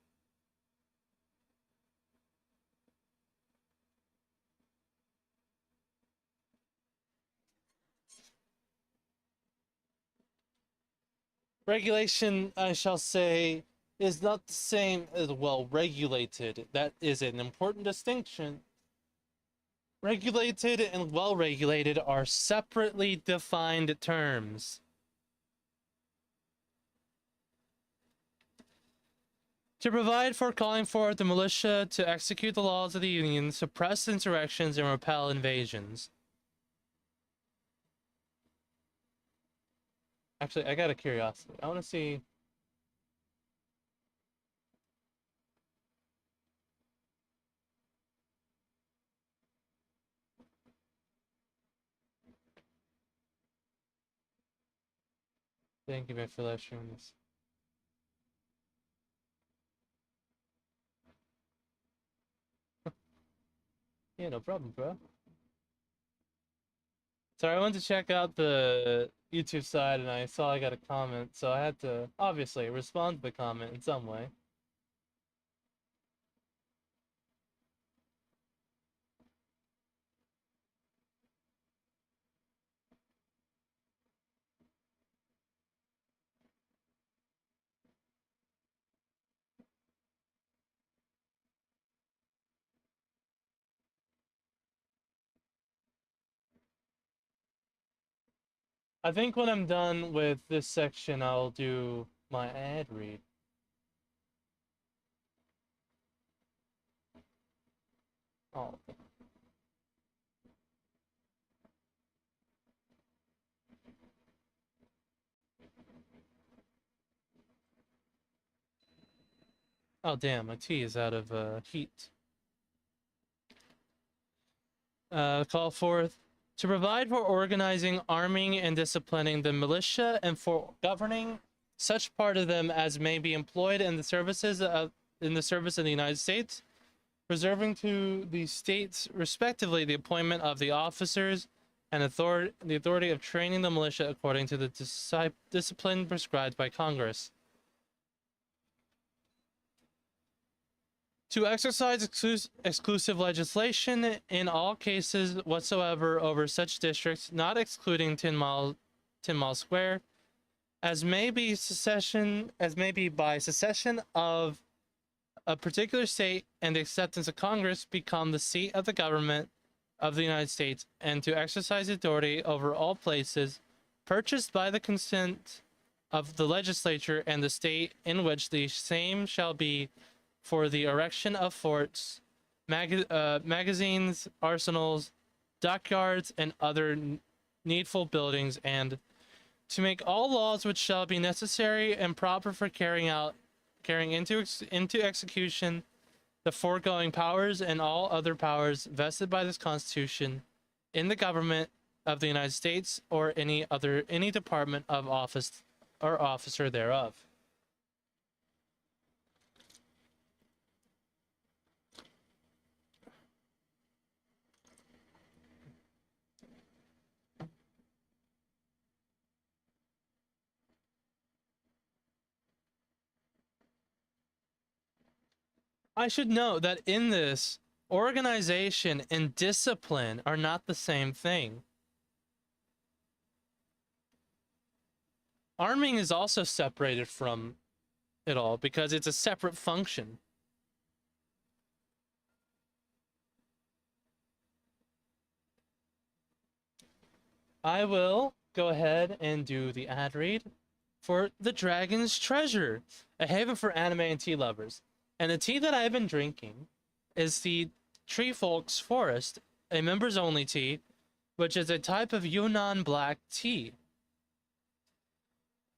Regulation, I shall say, is not the same as well regulated. That is an important distinction. Regulated and well regulated are separately defined terms. To provide for calling forth the militia to execute the laws of the Union, suppress insurrections, and repel invasions. Actually, I got a curiosity. I want to see. Thank you, man, for live streaming this. Yeah, no problem, bro. Sorry, I went to check out the YouTube side and I saw I got a comment, so I had to obviously respond to the comment in some way. I think when I'm done with this section, I'll do my ad read. Oh. Oh damn, my tea is out of heat. Call forth to provide for organizing, arming, and disciplining the militia, and for governing such part of them as may be employed in the service of the United States, reserving to the states respectively the appointment of the officers and the authority of training the militia according to the discipline prescribed by Congress. To exercise exclusive legislation in all cases whatsoever over such districts, not excluding 10 Mile Square, as may be by secession of a particular state and the acceptance of Congress become the seat of the government of the United States, and to exercise authority over all places purchased by the consent of the legislature and the state in which the same shall be, for the erection of forts, magazines, arsenals, dockyards, and other needful buildings, and to make all laws which shall be necessary and proper for carrying into execution the foregoing powers and all other powers vested by this Constitution in the government of the United States or any department of office or officer thereof. I should note that in this, organization and discipline are not the same thing. Arming is also separated from it all because it's a separate function. I will go ahead and do the ad read for The Dragon's Treasure, a haven for anime and tea lovers. And the tea that I've been drinking is the Tree Folk's Forest, a members only tea, which is a type of Yunnan black tea.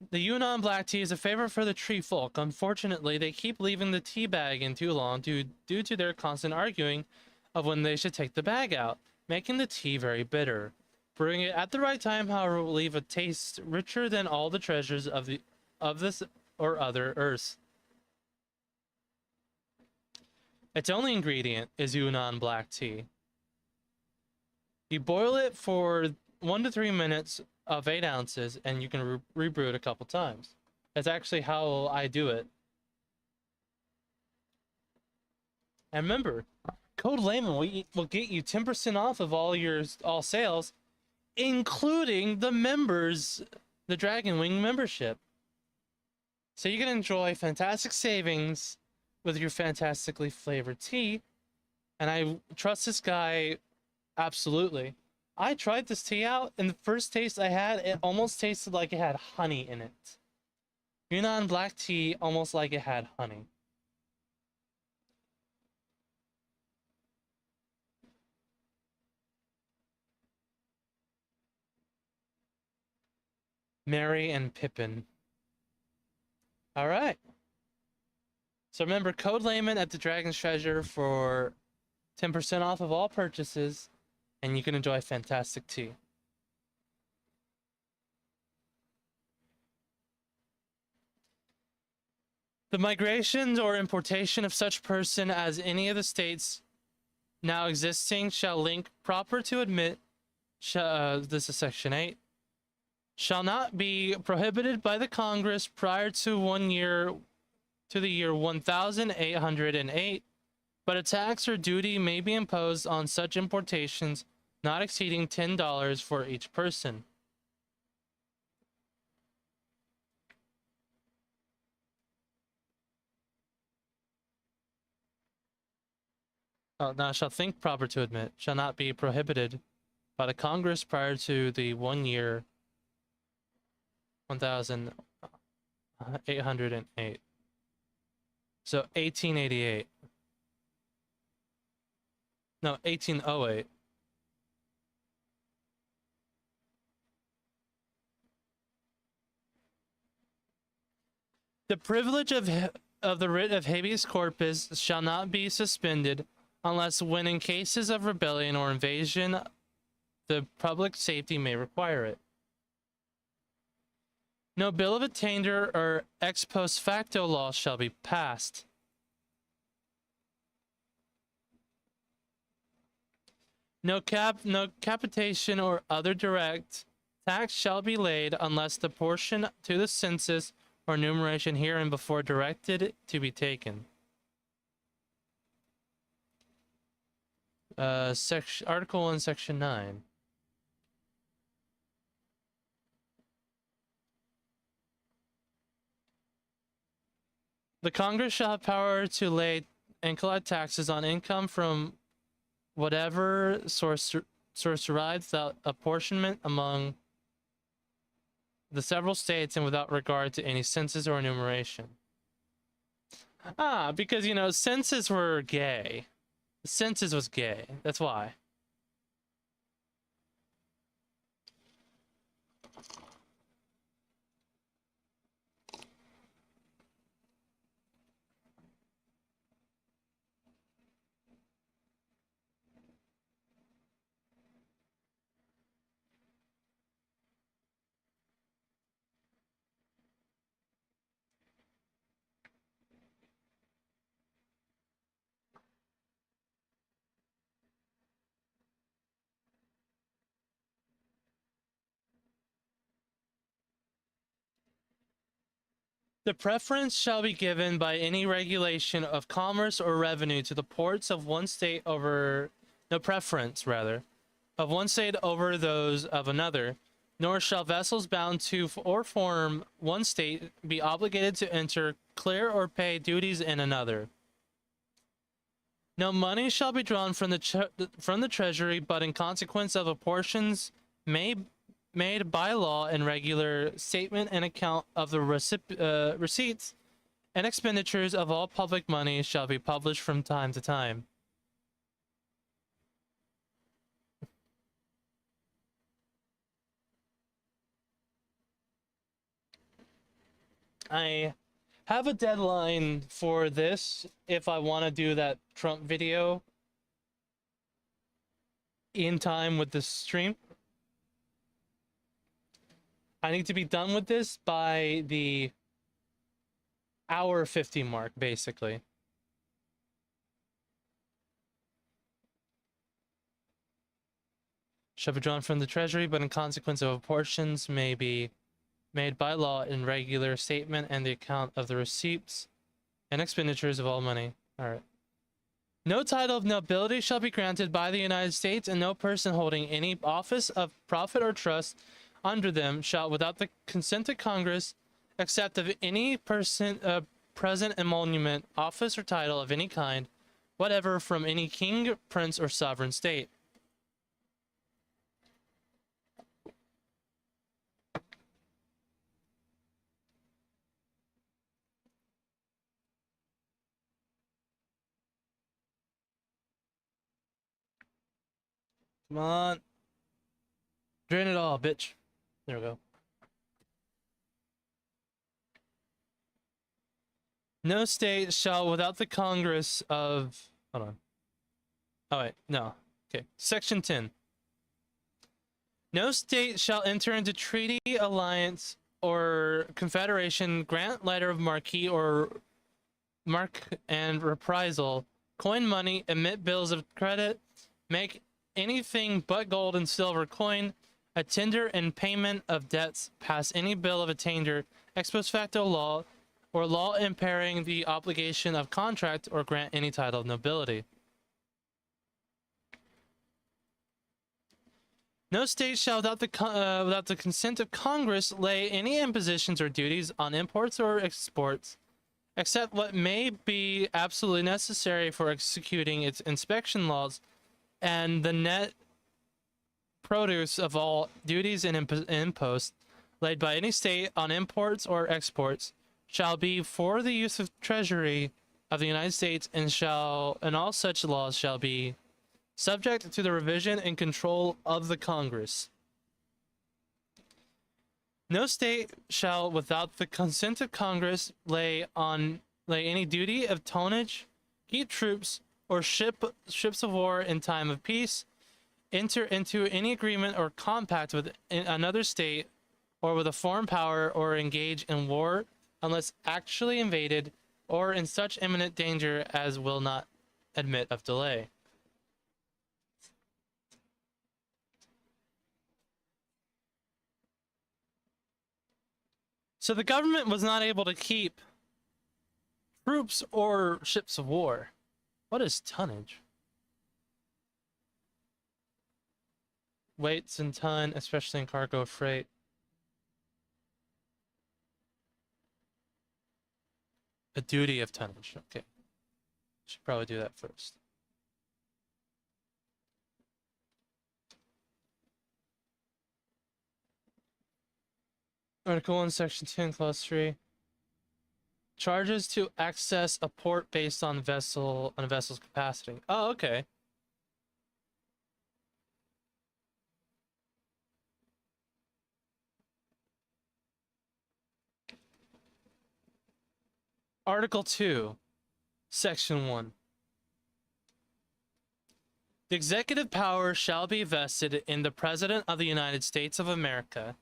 The Yunnan black tea is a favorite for the tree folk. Unfortunately, they keep leaving the tea bag in too long due to their constant arguing of when they should take the bag out, making the tea very bitter. Brewing it at the right time, however, will leave a taste richer than all the treasures of this or other earths. Its only ingredient is Yunnan black tea. You boil it for 1 to 3 minutes of 8 ounces, and you can rebrew it a couple times. That's actually how I do it. And remember, code Layman will get you 10% off of all sales, including the Dragon Wing membership. So you can enjoy fantastic savings with your fantastically flavored tea. And I trust this guy absolutely. I tried this tea out, and the first taste I had, it almost tasted like it had honey in it. Yunnan black tea, almost like it had honey. Merry and Pippin. All right. So remember, code Layman at the Dragon's Treasure for 10% off of all purchases, and you can enjoy fantastic tea. The migration or importation of such person as any of the states now existing shall link proper to admit, this is section 8, shall not be prohibited by the Congress prior to the year 1808, but a tax or duty may be imposed on such importations not exceeding $10 for each person. Now shall think proper to admit, shall not be prohibited by the Congress prior to the 1 year 1808. So 1888. No, 1808. The privilege of the writ of habeas corpus shall not be suspended unless when in cases of rebellion or invasion the public safety may require it. No bill of attainder or ex post facto law shall be passed. No capitation or other direct tax shall be laid unless the portion to the census or numeration herein before directed to be taken. Article 1, Section 9. The Congress shall have power to lay and collect taxes on income from whatever source derived without apportionment among the several states and without regard to any census or enumeration. Ah, because, you know, census were gay. The census was gay. That's why. The preference shall be given by any regulation of commerce or revenue to the ports of one state over... No preference, rather, of one state over those of another, nor shall vessels bound to or form one state be obligated to enter, clear, or pay duties in another. No money shall be drawn from the treasury, but in consequence of apportions made by law and regular statement and account of the receipts and expenditures of all public money shall be published from time to time. I have a deadline for this if I want to do that Trump video in time with the stream. I need to be done with this by the hour 50 mark, basically. Shall be drawn from the treasury, but in consequence of apportions may be made by law in regular statement and the account of the receipts and expenditures of all money. All right. No title of nobility shall be granted by the United States, and no person holding any office of profit or trust under them shall, without the consent of Congress, accept of any person present emolument, office, or title of any kind, whatever, from any king, prince, or sovereign state. Come on. Drain it all, bitch. There we go. No state shall, without the Congress of... Hold on. Oh, wait. No. Okay. Section 10. No state shall enter into treaty, alliance, or confederation, grant letter of marque or mark and reprisal, coin money, emit bills of credit, make anything but gold and silver coin, attender in payment of debts, pass any bill of attainder, ex post facto law, or law impairing the obligation of contract, or grant any title of nobility. No state shall, without the consent of Congress, lay any impositions or duties on imports or exports, except what may be absolutely necessary for executing its inspection laws, and the net produce of all duties and imposts laid by any state on imports or exports shall be for the use of treasury of the United States, and all such laws shall be subject to the revision and control of the Congress. No state shall, without the consent of Congress, lay on like any duty of tonnage, keep troops or ships of war in time of peace, enter into any agreement or compact with another state or with a foreign power, or engage in war unless actually invaded or in such imminent danger as will not admit of delay. So the government was not able to keep troops or ships of war. What is tonnage? Weights in ton, especially in cargo freight. A duty of tonnage. Okay. Should probably do that first. Article 1, Section 10, Clause 3. Charges to access a port based on a vessel's capacity. Oh, okay. Article 2, Section 1. The executive power shall be vested in the President of the United States of America.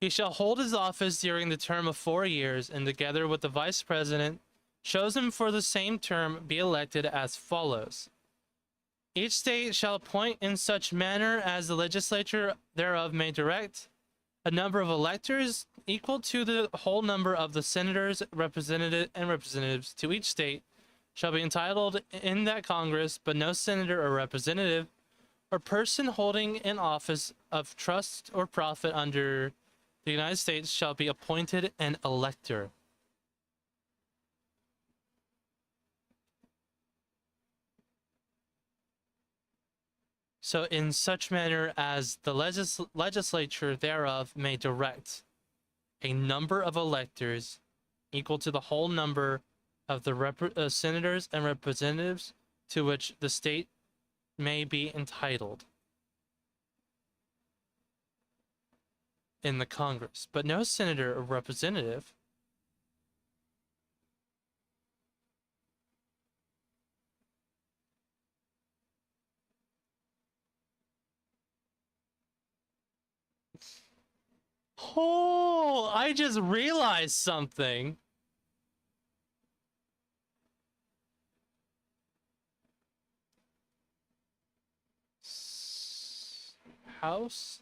He shall hold his office during the term of 4 years, and together with the Vice President, chosen for the same term, be elected as follows. Each state shall appoint in such manner as the legislature thereof may direct a number of electors equal to the whole number of the senators, representatives to each state shall be entitled in that Congress, but no senator or representative or person holding an office of trust or profit under the United States shall be appointed an elector. So in such manner as the legislature thereof may direct a number of electors equal to the whole number of the senators and representatives to which the state may be entitled in the Congress, but no senator or representative Oh, I just realized something. House?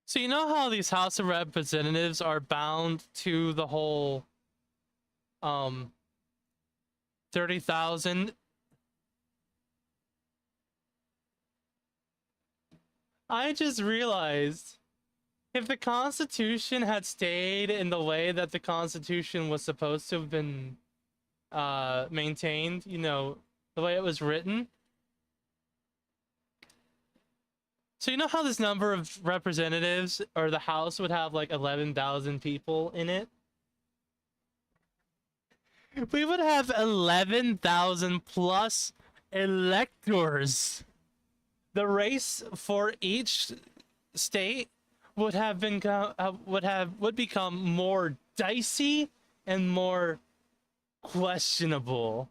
So you know how these House of Representatives are bound to the whole 30,000? I just realized if the Constitution had stayed in the way that the Constitution was supposed to have been maintained, you know, the way it was written. So you know how this number of representatives or the House would have like 11,000 people in it? We would have 11,000 plus electors. The race for each state would have been would become more dicey and more questionable.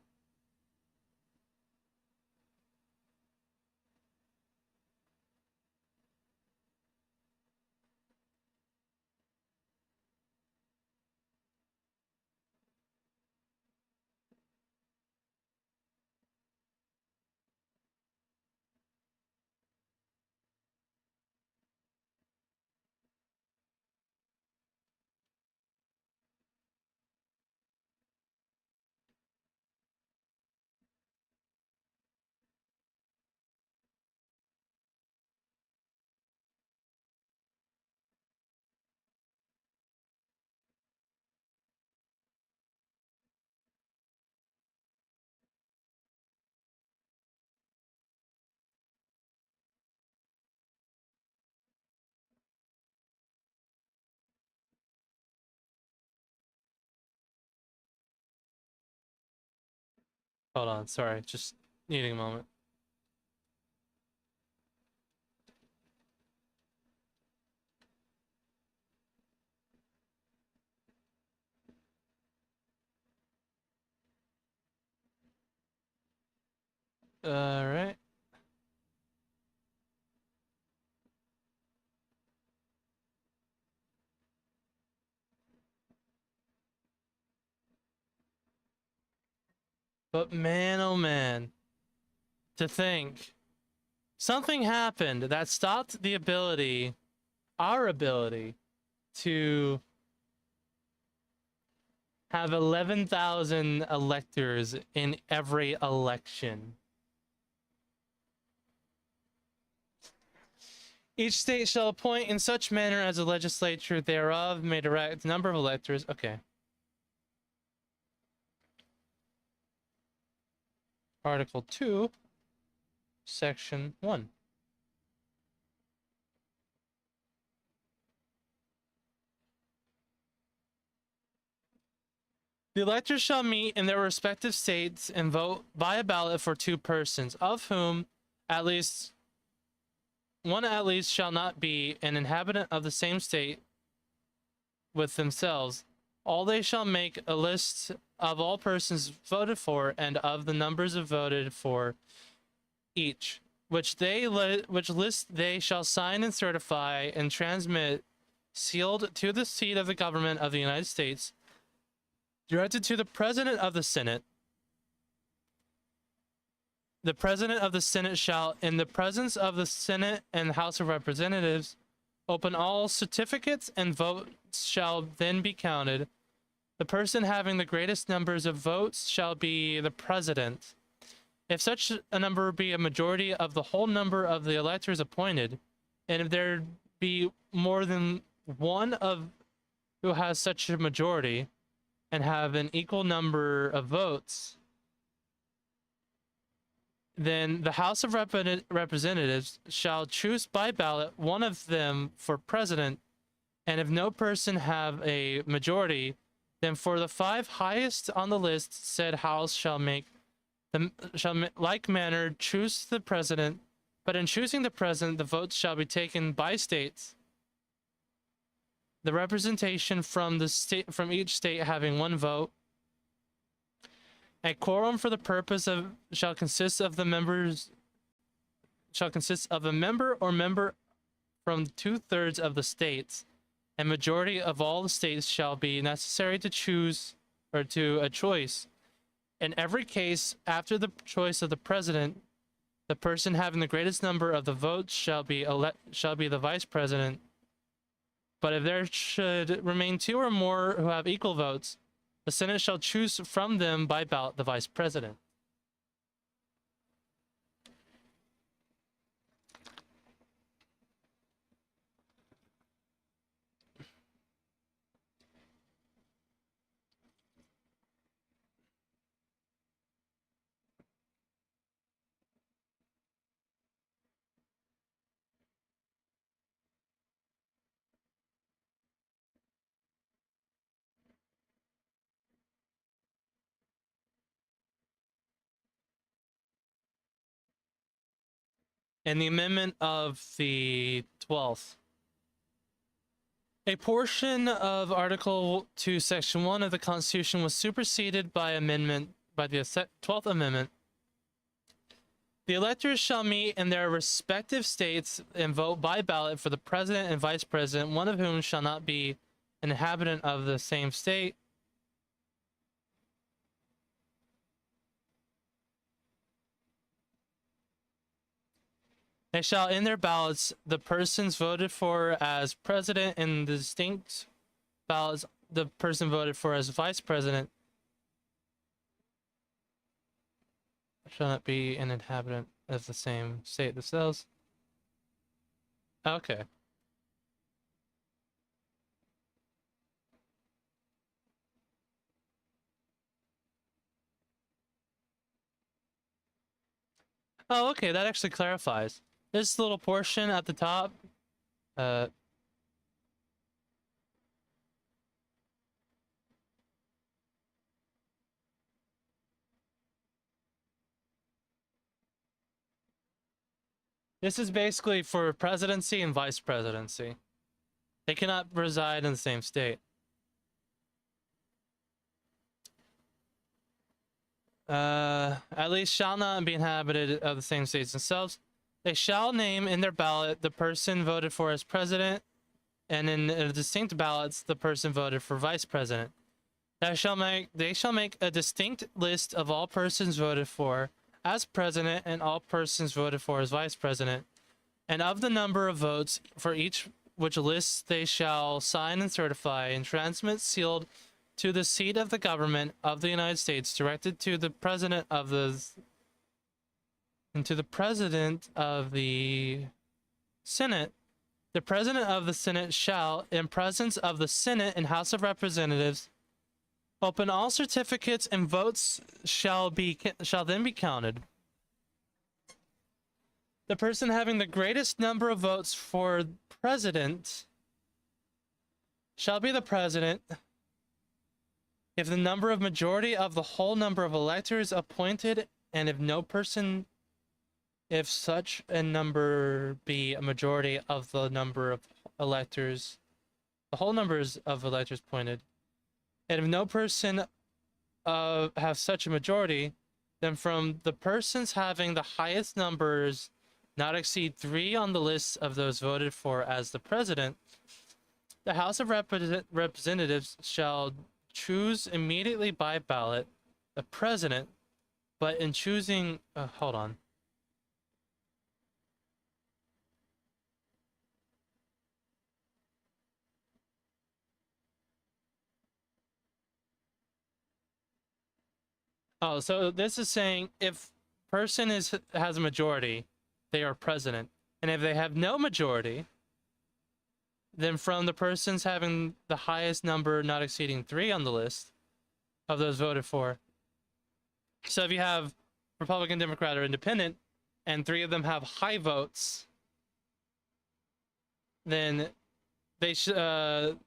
Hold on, sorry, just needing a moment. Alright. But man, oh man, to think something happened that stopped the ability, our ability, to have 11,000 electors in every election. Each state shall appoint in such manner as the legislature thereof may direct the number of electors. Okay. Article 2, Section 1. The electors shall meet in their respective states and vote by a ballot for 2 persons, of whom at least one shall not be an inhabitant of the same state with themselves. All they shall make a list of all persons voted for and of the numbers of voted for each, which list they shall sign and certify and transmit sealed to the seat of the government of the United States, directed to the President of the Senate. The President of the Senate shall, in the presence of the Senate and House of Representatives, open all certificates, and votes shall then be counted. The person having the greatest numbers of votes shall be the President. If such a number be a majority of the whole number of the electors appointed, and if there be more than one of who has such a majority, and have an equal number of votes, then the House of Representatives shall choose by ballot one of them for president, and if no person have a majority, then for the 5 highest on the list, said House shall like manner choose the president. But in choosing the president, the votes shall be taken by states, the representation from each state having 1 vote. A quorum for the purpose of shall consist of a member or member from 2/3 of the states, and majority of all the states shall be necessary to choose or to a choice. In every case, after the choice of the president, the person having the greatest number of the votes shall be the vice president. But if there should remain 2 or more who have equal votes, the Senate shall choose from them by ballot the vice president. And the amendment of the 12th. A portion of Article 2, Section 1 of the Constitution was superseded by the 12th Amendment. The electors shall meet in their respective states and vote by ballot for the president and vice president, one of whom shall not be an inhabitant of the same state. They shall in their ballots the persons voted for as president, and the distinct ballots the person voted for as vice president shall not be an inhabitant of the same state themselves. Okay. Oh, okay, that actually clarifies. This little portion at the top, This is basically for presidency and vice presidency. They cannot reside in the same state. At least shall not be inhabited of the same states themselves. They shall name in their ballot the person voted for as president, and in distinct ballots the person voted for vice president. They shall make a distinct list of all persons voted for as president and all persons voted for as vice president, and of the number of votes for each which lists they shall sign and certify and transmit sealed to the seat of the government of the United States, directed to the president of the Senate. The president of the Senate shall, in presence of the Senate and House of Representatives, open all certificates, and votes shall then be counted. The person having the greatest number of votes for president shall be the president if the number of majority of the whole number of electors appointed, and if such a number be a majority of the number of electors, the whole numbers of electors appointed, and if no person have such a majority, then from the persons having the highest numbers not exceed 3 on the list of those voted for as the president, the House of Representatives shall choose immediately by ballot the president, but in choosing hold on. Oh, so this is saying if person has a majority, they are president. And if they have no majority, then from the persons having the highest number not exceeding 3 on the list of those voted for. So if you have Republican, Democrat, or Independent, and 3 of them have high votes, then they the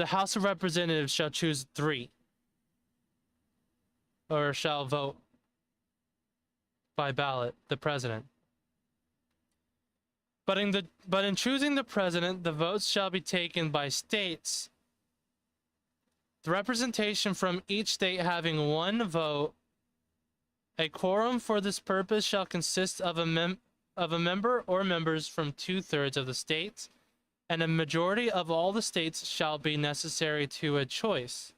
House of Representatives shall choose 3, or shall vote by ballot the president. But in choosing the president, the votes shall be taken by states. The representation from each state having 1 vote. A quorum for this purpose shall consist of a member or members from 2/3 of the states, and a majority of all the states shall be necessary to a choice.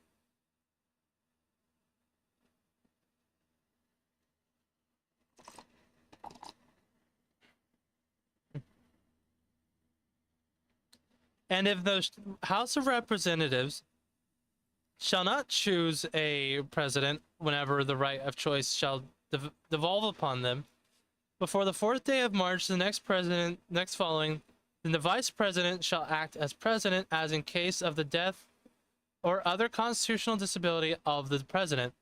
And if the House of Representatives shall not choose a president whenever the right of choice shall devolve upon them, before the 4th day of March, the next following, then the vice president shall act as president as in case of the death or other constitutional disability of the president.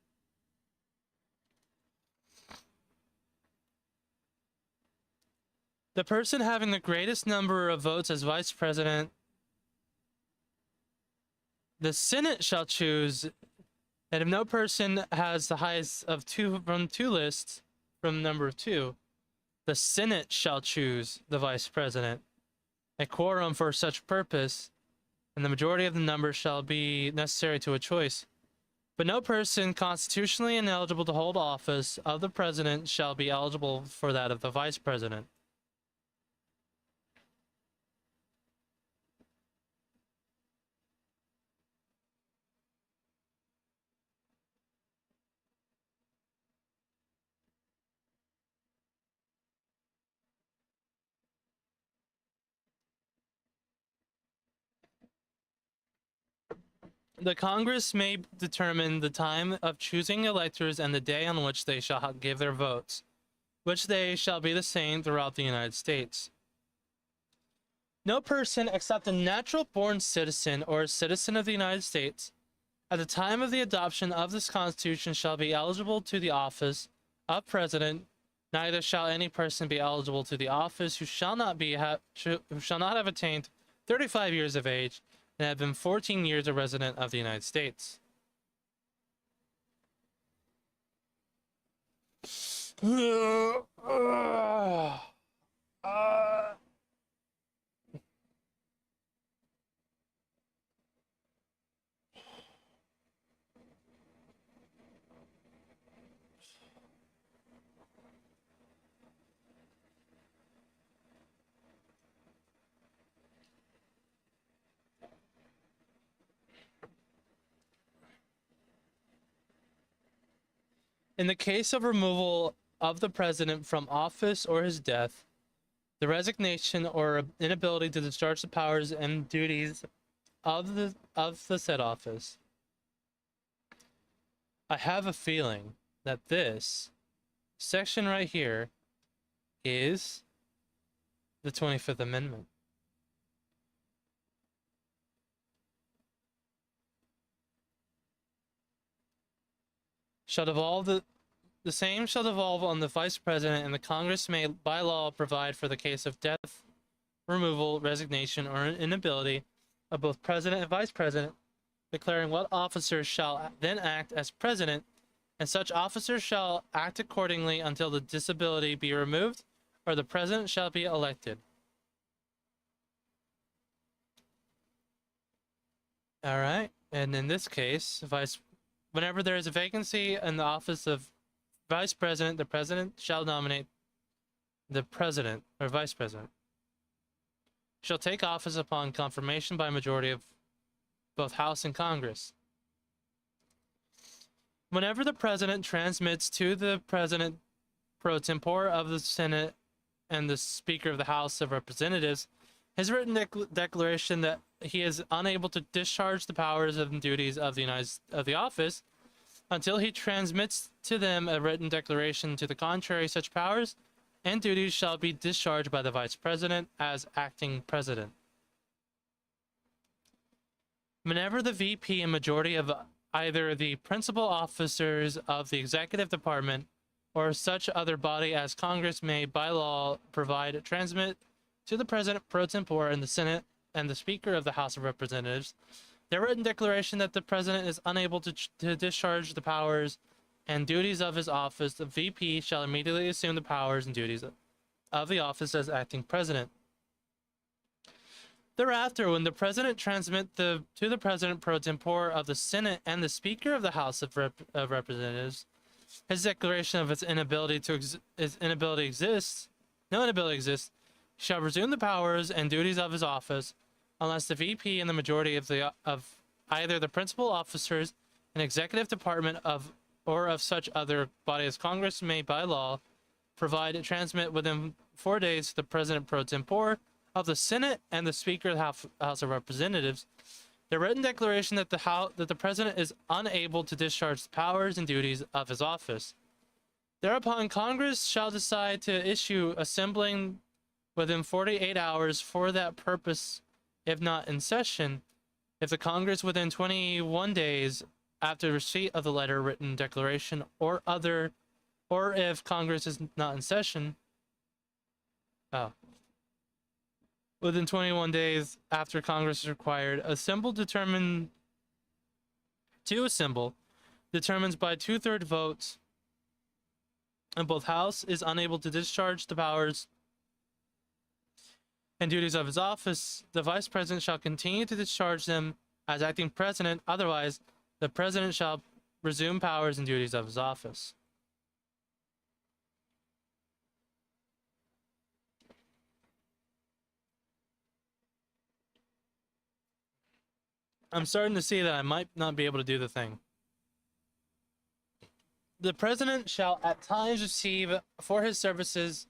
The person having the greatest number of votes as vice president, the Senate shall choose, and if no person has the highest of 2 from 2 lists from number of 2, the Senate shall choose the vice president. A quorum for such purpose, and the majority of the number shall be necessary to a choice. But no person constitutionally ineligible to hold office of the president shall be eligible for that of the vice president. The Congress may determine the time of choosing electors and the day on which they shall give their votes, which they shall be the same throughout the United States. No person except a natural-born citizen or a citizen of the United States, at the time of the adoption of this Constitution, shall be eligible to the office of president. Neither shall any person be eligible to the office who shall not have attained 35 years of age and have been 14 years a resident of the United States. In the case of removal of the president from office or his death, the resignation or inability to discharge the powers and duties of the said office. I have a feeling that this section right here is the 25th Amendment. Shall devolve the same shall devolve on the vice president, and the Congress may by law provide for the case of death, removal, resignation, or inability of both president and vice president, declaring what officers shall then act as president, and such officers shall act accordingly until the disability be removed or the president shall be elected. All right, and in this case, whenever there is a vacancy in the office of vice president, the president shall nominate the president or vice president. Shall take office upon confirmation by majority of both House and Congress. Whenever the president transmits to the president pro tempore of the Senate and the Speaker of the House of Representatives his written declaration that he is unable to discharge the powers and duties of the office until he transmits to them a written declaration to the contrary, such powers and duties shall be discharged by the vice president as acting president. Whenever the VP and majority of either the principal officers of the executive department or such other body as Congress may by law provide transmit to the president pro tempore and the Senate and the Speaker of the House of Representatives their written declaration that the president is unable to discharge the powers and duties of his office, the VP shall immediately assume the powers and duties of the office as acting president. Thereafter, when the president transmit to the president pro tempore of the Senate and the Speaker of the House of Representatives his declaration of its inability exists, shall resume the powers and duties of his office, unless the VP and the majority of either the principal officers and executive department of such other body as Congress may by law provide and transmit within 4 days to the president pro tempore of the Senate and the Speaker of the House of Representatives the written declaration that the president is unable to discharge the powers and duties of his office. Thereupon, Congress shall decide to issue assembling within 48 hours for that purpose, if not in session, if the Congress within 21 days after receipt of the letter written declaration or if Congress is not in session, within 21 days after Congress is required, determines by 2/3 votes, and both House is unable to discharge the powers and duties of his office, the vice president shall continue to discharge them as acting president. Otherwise, the president shall resume powers and duties of his office. I'm starting to see that I might not be able to do the thing. The president shall at times receive for his services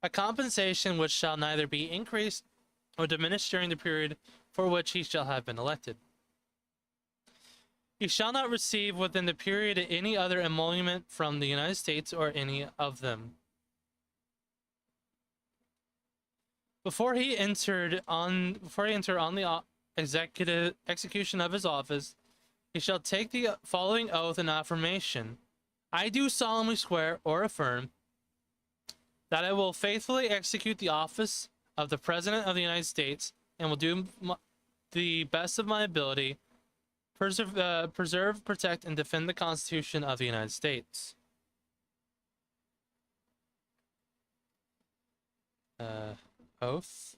a compensation which shall neither be increased or diminished during the period for which he shall have been elected. He shall not receive within the period any other emolument from the United States or any of them. Before he entered on the execution of his office, he shall take the following oath and affirmation. I do solemnly swear or affirm that I will faithfully execute the office of the President of the United States and will do the best of my ability, preserve, protect, and defend the Constitution of the United States. Oath.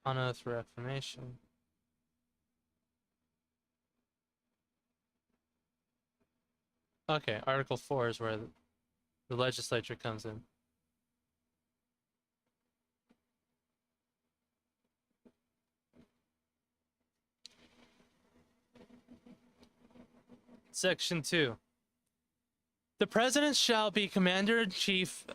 On oath for affirmation. Okay, Article 4 is where the legislature comes in. Section 2. The President shall be Commander-in-Chief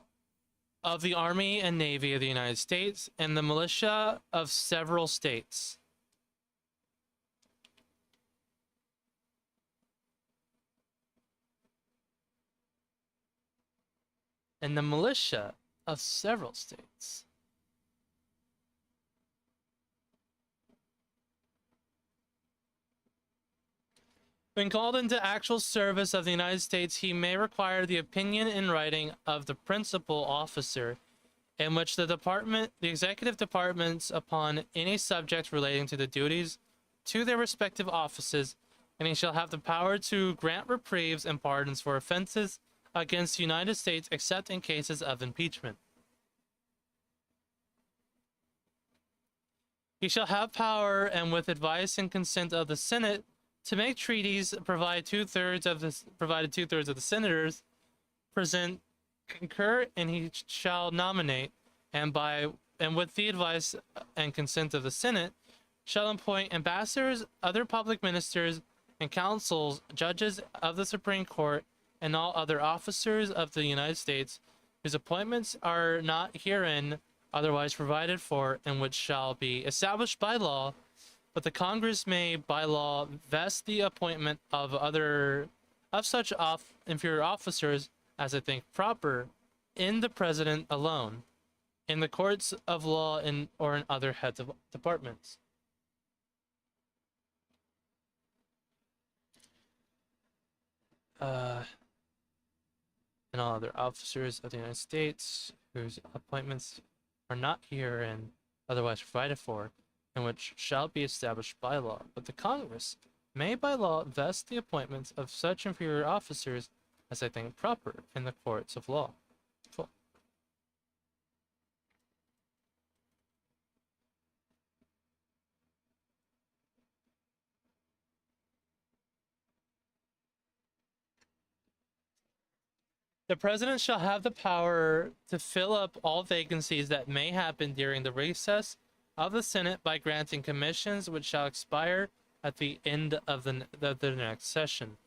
of the Army and Navy of the United States and the militia of several states. And the militia of several states. When called into actual service of the United States, he may require the opinion in writing of the principal officer in which the executive departments upon any subject relating to the duties to their respective offices, and he shall have the power to grant reprieves and pardons for offenses against the United States except in cases of impeachment. He shall have power, and with advice and consent of the Senate, to make treaties, provided two-thirds of the senators concur, and he shall nominate, and with the advice and consent of the Senate, shall appoint ambassadors, other public ministers, and consuls, judges of the Supreme Court, and all other officers of the United States, whose appointments are not herein otherwise provided for, and which shall be established by law. But the Congress may, by law, vest the appointment of such inferior officers as I think proper in the President alone, in the courts of law, or in other heads of departments. And all other officers of the United States whose appointments are not herein otherwise provided for, and which shall be established by law. But the Congress may by law vest the appointments of such inferior officers as I think proper in the courts of law. Cool. The President shall have the power to fill up all vacancies that may happen during the recess of the Senate by granting commissions which shall expire at the end of the next session.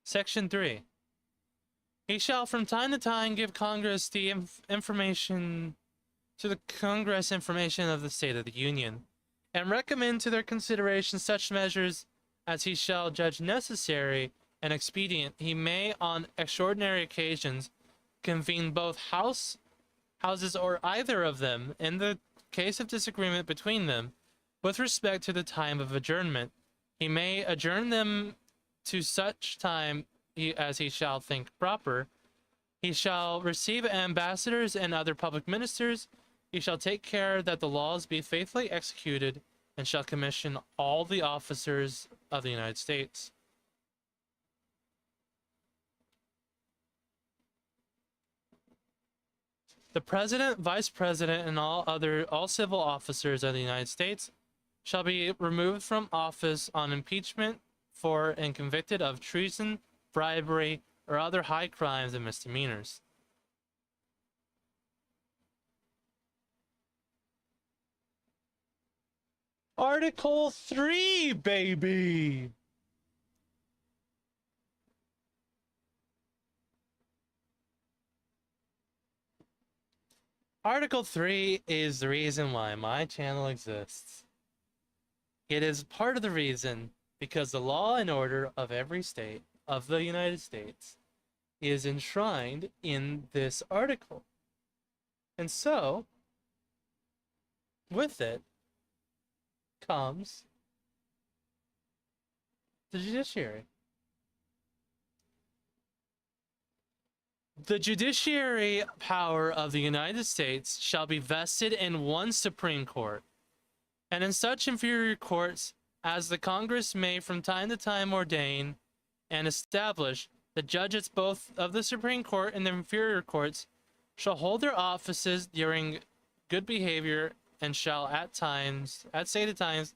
Section 3. He shall from time to time give Congress the information of the State of the Union, and recommend to their consideration such measures as he shall judge necessary and expedient. He may, on extraordinary occasions, convene both houses or either of them in the case of disagreement between them with respect to the time of adjournment. He may adjourn them to such time as he shall think proper. He shall receive ambassadors and other public ministers. He shall take care that the laws be faithfully executed, and shall commission all the officers of the United States. The President, Vice President, and all civil officers of the United States shall be removed from office on impeachment for and convicted of treason, bribery, or other high crimes and misdemeanors. Article 3, baby! Article 3 is the reason why my channel exists. It is part of the reason because the law and order of every state of the United States is enshrined in this article. And so, with it comes the judiciary. The judiciary power of the United States shall be vested in one Supreme Court, and in such inferior courts as the Congress may from time to time ordain and establish. The judges both of the Supreme Court and the inferior courts shall hold their offices during good behavior, and shall at stated times,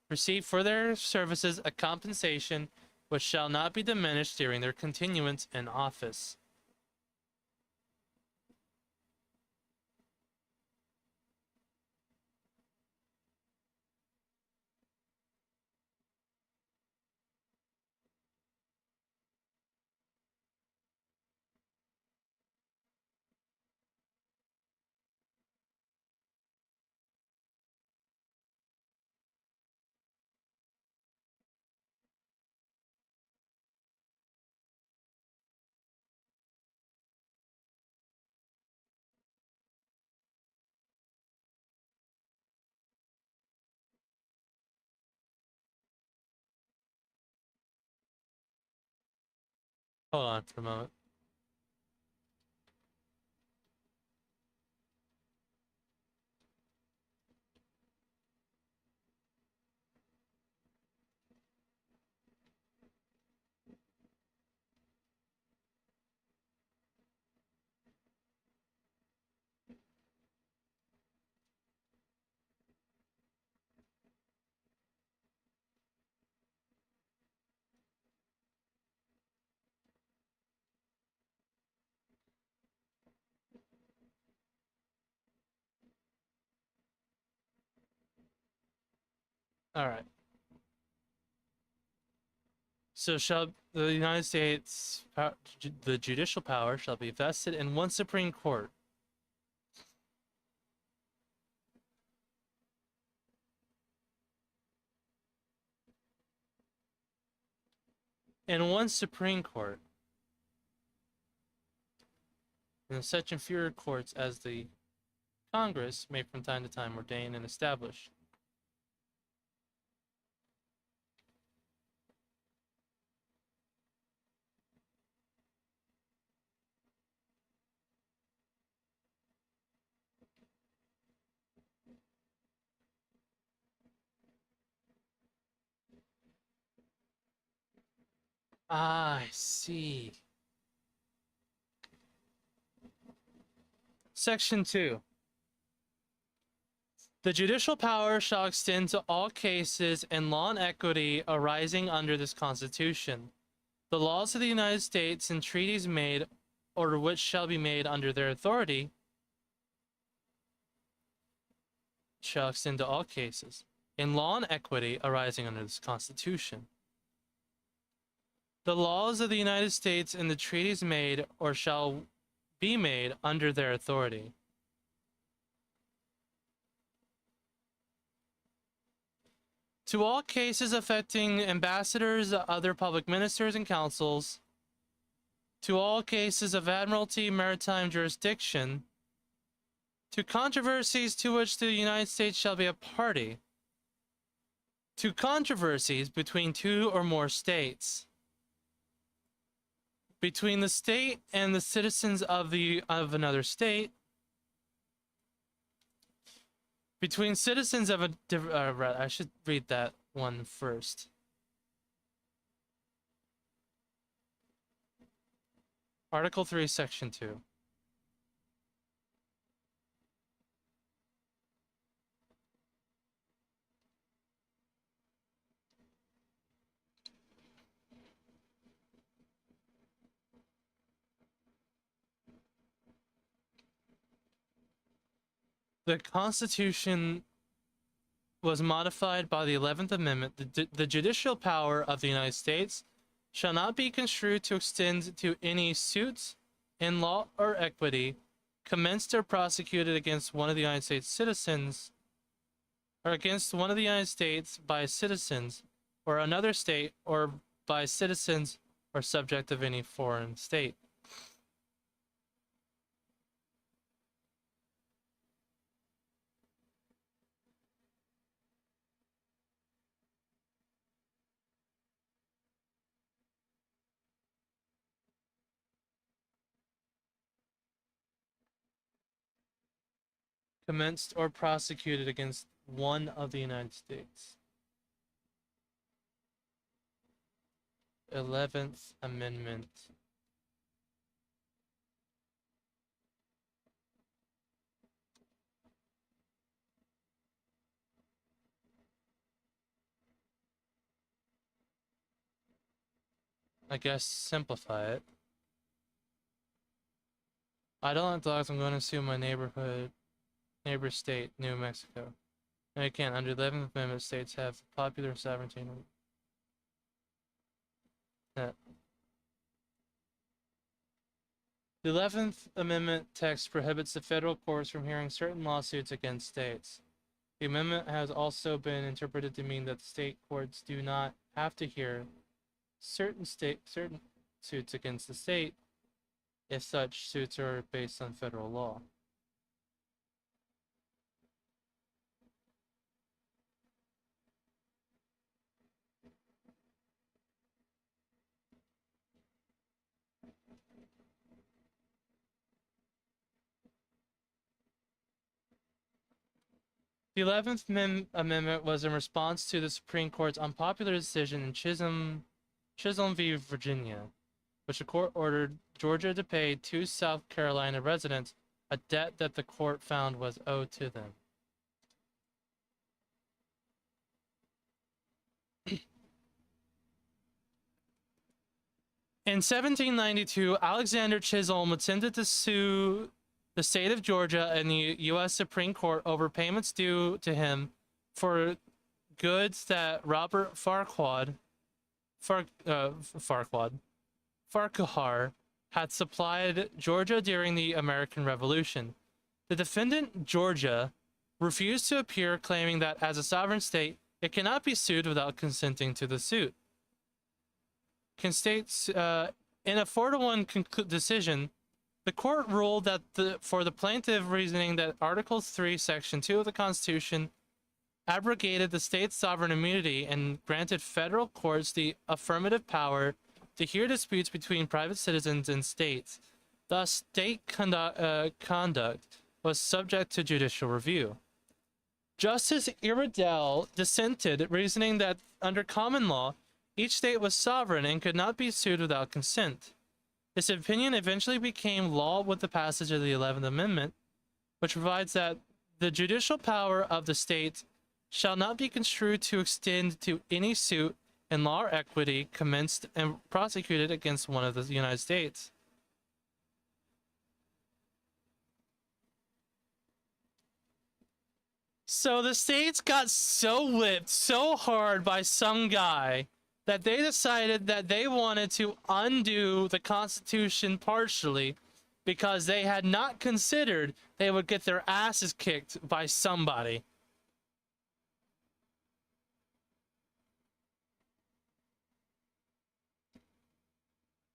receive for their services a compensation which shall not be diminished during their continuance in office. Hold on for a moment. All right. So shall the United States, the judicial power shall be vested in one Supreme Court. And one Supreme Court. And such inferior courts as the Congress may from time to time ordain and establish. I see. Section 2. The judicial power shall extend to all cases in law and equity arising under this Constitution. The laws of the United States and treaties made or which shall be made under their authority shall extend to all cases in law and equity arising under this Constitution. The laws of the United States and the treaties made or shall be made under their authority. To all cases affecting ambassadors, other public ministers, and councils, to all cases of admiralty, maritime jurisdiction, to controversies to which the United States shall be a party, to controversies between two or more states, between the state and the citizens of another state, between citizens of a different, I should read that one first. Article 3, Section 2. The Constitution was modified by the 11th Amendment. The judicial power of the United States shall not be construed to extend to any suits in law or equity commenced or prosecuted against one of the United States citizens or against one of the United States by citizens or another state or by citizens or subject of any foreign state. Commenced or prosecuted against one of the United States. 11th Amendment. I guess simplify it. I don't like dogs. I'm going to sue my neighbor state, New Mexico. No, you can't. Under the 11th Amendment, states have popular sovereignty. Yeah. The 11th Amendment text prohibits the federal courts from hearing certain lawsuits against states. The amendment has also been interpreted to mean that the state courts do not have to hear certain suits against the state if such suits are based on federal law. The 11th Amendment was in response to the Supreme Court's unpopular decision in Chisholm v. Virginia, which the court ordered Georgia to pay 2 South Carolina residents a debt that the court found was owed to them. In 1792, Alexander Chisholm attempted to sue the state of Georgia and the U.S. Supreme Court over payments due to him for goods that Robert Farquhar had supplied Georgia during the American Revolution. The defendant, Georgia, refused to appear, claiming that as a sovereign state, it cannot be sued without consenting to the suit. In a 4-1 decision, the court ruled that for the plaintiff, reasoning that Article 3, Section 2 of the Constitution abrogated the state's sovereign immunity and granted federal courts the affirmative power to hear disputes between private citizens and states. Thus, state conduct was subject to judicial review. Justice Iredell dissented, reasoning that under common law, each state was sovereign and could not be sued without consent. This opinion eventually became law with the passage of the 11th Amendment, which provides that the judicial power of the state shall not be construed to extend to any suit in law or equity commenced and prosecuted against one of the United States. So the states got so whipped so hard by some guy that they decided that they wanted to undo the Constitution partially because they had not considered they would get their asses kicked by somebody.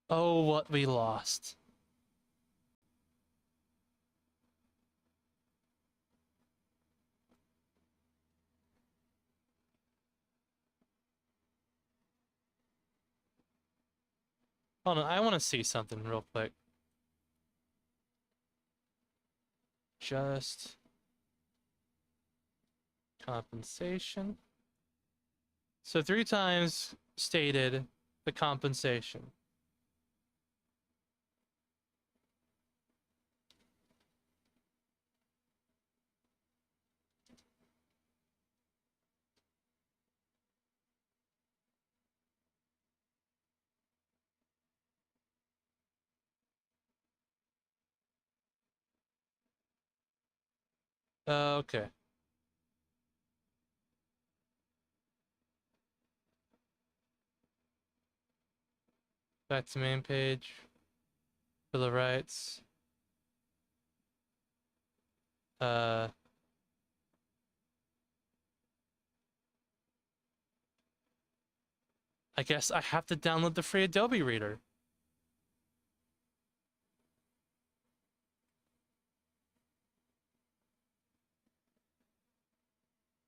Oh, what we lost. Hold on, I want to see something real quick. Just compensation. So 3 times stated the compensation. Okay. Back to main page. Bill of Rights. I guess I have to download the free Adobe Reader.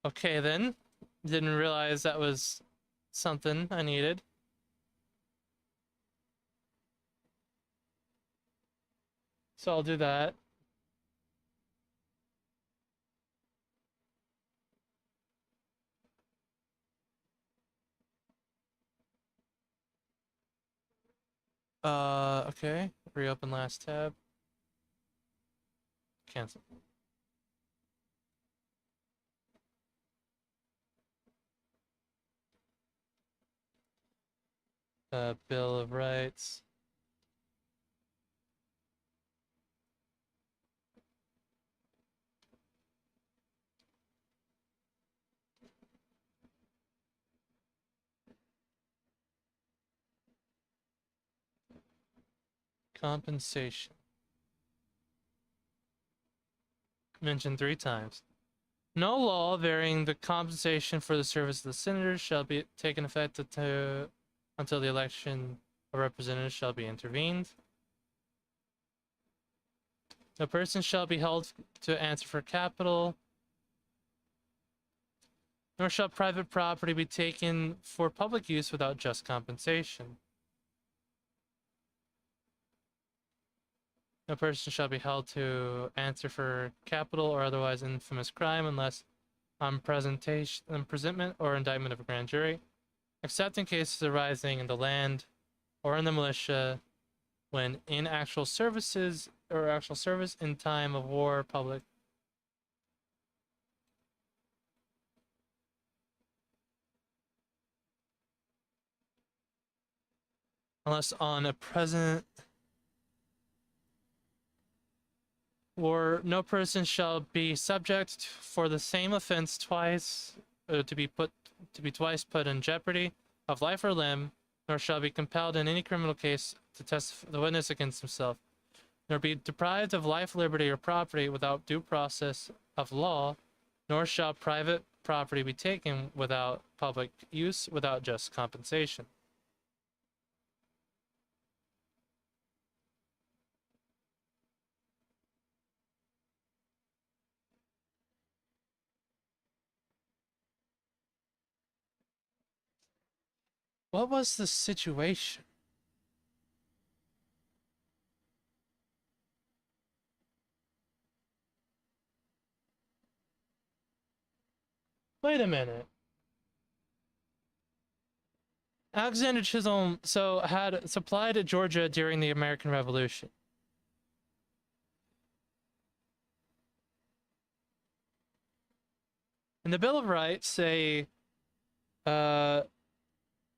Okay then. Didn't realize that was something I needed. So I'll do that. Okay. Reopen last tab. Cancel. Bill of Rights. Compensation. Mentioned 3 times. No law varying the compensation for the service of the senators shall be taken effect until the election of representatives shall be intervened. No person shall be held to answer for capital, nor shall private property be taken for public use without just compensation. No person shall be held to answer for capital or otherwise infamous crime unless on presentment or indictment of a grand jury, except in cases arising in the land or in the militia when in actual services or actual service in time of war, public. Unless on a present or no person shall be subject for the same offense twice to be twice put in jeopardy of life or limb, nor shall be compelled in any criminal case to testify the witness against himself, nor be deprived of life, liberty, or property without due process of law, nor shall private property be taken without public use without just compensation. What was the situation? Wait a minute. Alexander Chisholm had supplied to Georgia during the American Revolution. And the Bill of Rights say,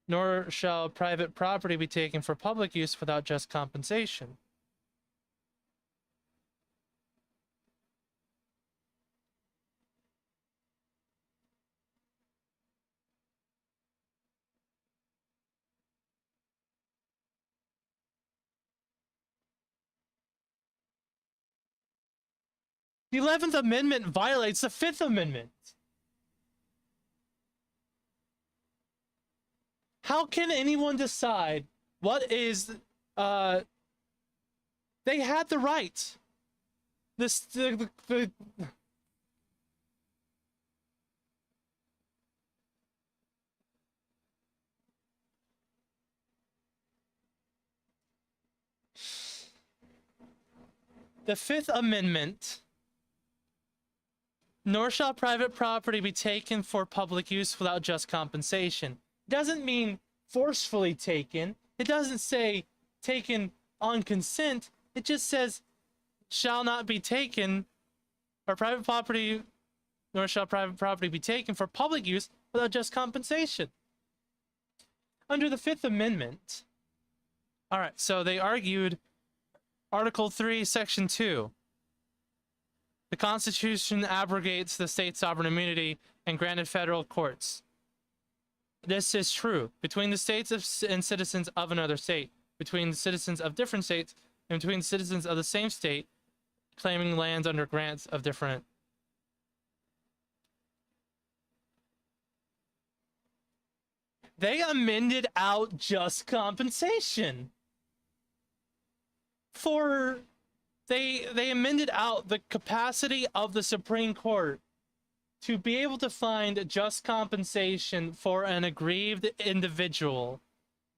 nor shall private property be taken for public use without just compensation. The 11th Amendment violates the 5th Amendment. How can anyone decide what is, they had the right. The Fifth Amendment, nor shall private property be taken for public use without just compensation, doesn't mean forcefully taken. It doesn't say taken on consent. It just says shall not be taken, or private property, nor shall private property be taken for public use without just compensation. Under the Fifth Amendment, all right, so they argued Article 3, Section 2. The Constitution abrogates the state's sovereign immunity and granted federal courts. This is true between the states and citizens of another state, between the citizens of different states, and between the citizens of the same state claiming lands under grants of different. They amended out just compensation. They amended out the capacity of the Supreme Court to be able to find just compensation for an aggrieved individual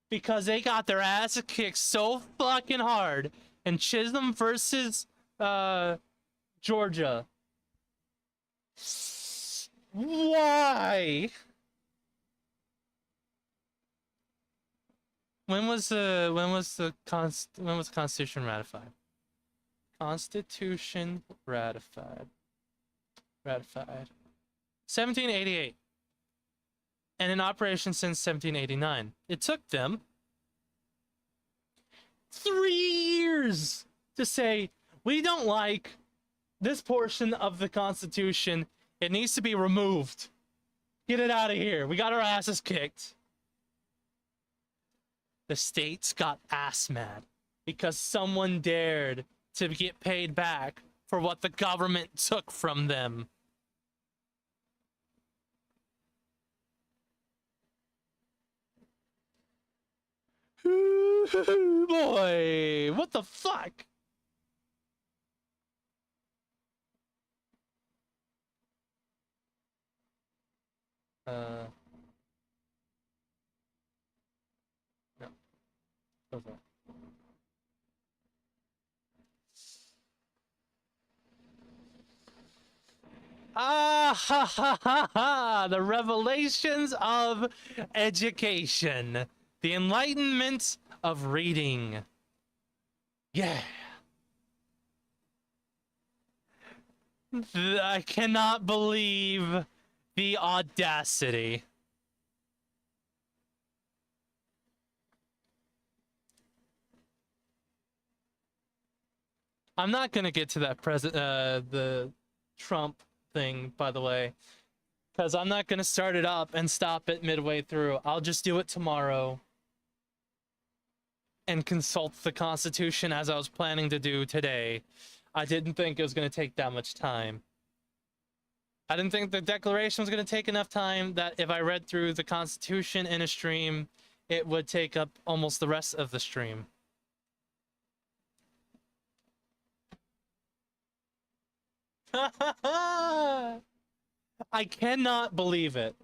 because they got their ass kicked so fucking hard in Chisholm versus Georgia. Why? When was the Constitution ratified? Constitution ratified. 1788. And in operation since 1789. It took them 3 years to say, we don't like this portion of the Constitution. It needs to be removed. Get it out of here. We got our asses kicked. The states got ass mad because someone dared to get paid back for what the government took from them. Boy, what the fuck? No. Okay. Ah ha ha ha ha! The revelations of education. The enlightenment of reading. Yeah. I cannot believe the audacity. I'm not gonna get to that the Trump thing, by the way, because I'm not gonna start it up and stop it midway through. I'll just do it tomorrow and consult the Constitution as I was planning to do today. I didn't think it was gonna take that much time. I didn't think the Declaration was gonna take enough time that if I read through the Constitution in a stream, it would take up almost the rest of the stream. I cannot believe it.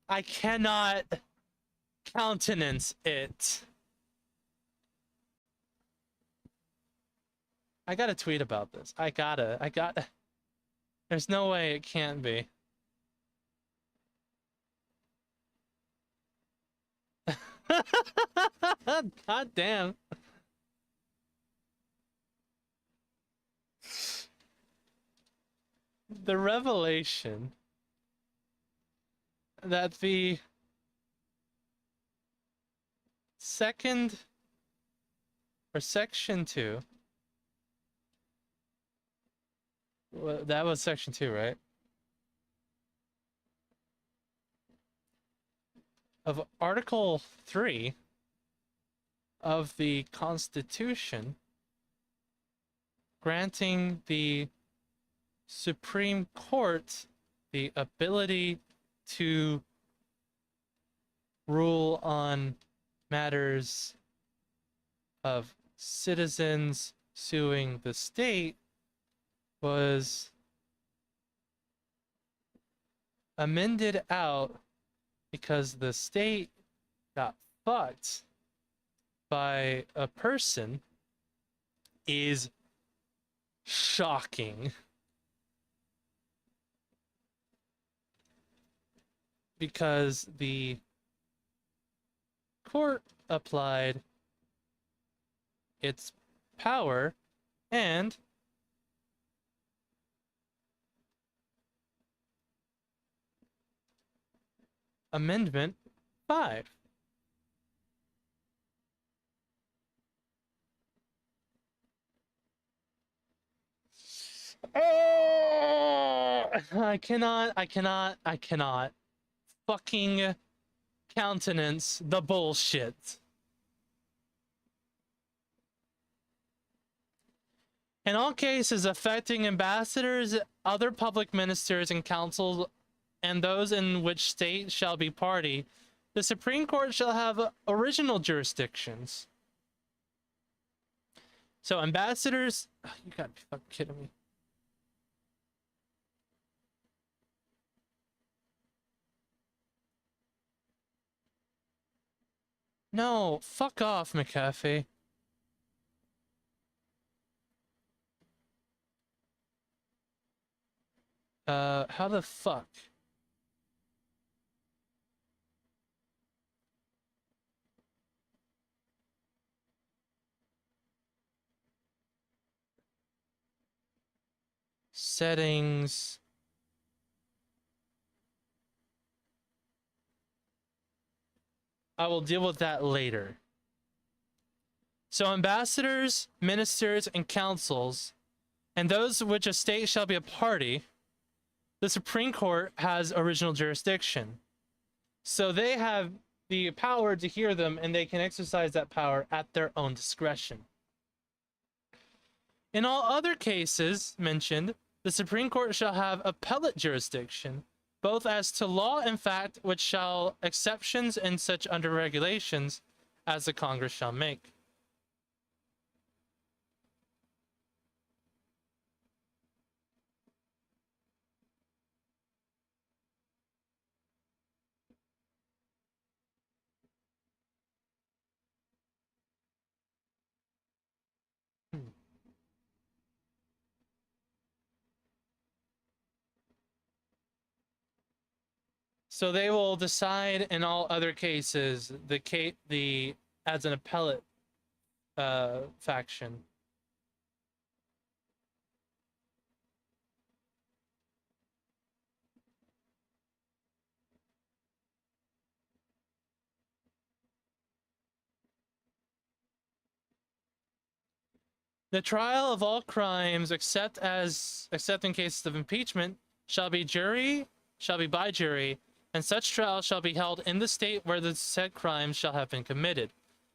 I cannot countenance it. I gotta tweet about this. I gotta. There's no way it can't be. God damn. The revelation that the second or section 2, well, that was section 2, right? Of Article 3 of the Constitution granting the Supreme Court the ability to rule on matters of citizens suing the state was amended out because the state got fucked by a person is shocking. Because the court applied its power and Amendment 5. Oh, I cannot fucking countenance the bullshit. In all cases affecting ambassadors, other public ministers and councils, and those in which state shall be party, the Supreme Court shall have original jurisdictions. So ambassadors, you gotta be fucking kidding me. No, fuck off, McAfee. How the fuck? Settings. I will deal with that later. So ambassadors, ministers, and councils, and those which a state shall be a party, the Supreme Court has original jurisdiction. So they have the power to hear them, and they can exercise that power at their own discretion. In all other cases mentioned, the Supreme Court shall have appellate jurisdiction, both as to law and fact, which shall exceptions in such under regulations as the Congress shall make. So they will decide in all other cases the as an appellate faction. The trial of all crimes, except in cases of impeachment, shall be by jury, and such trial shall be held in the state where the said crimes shall have been committed,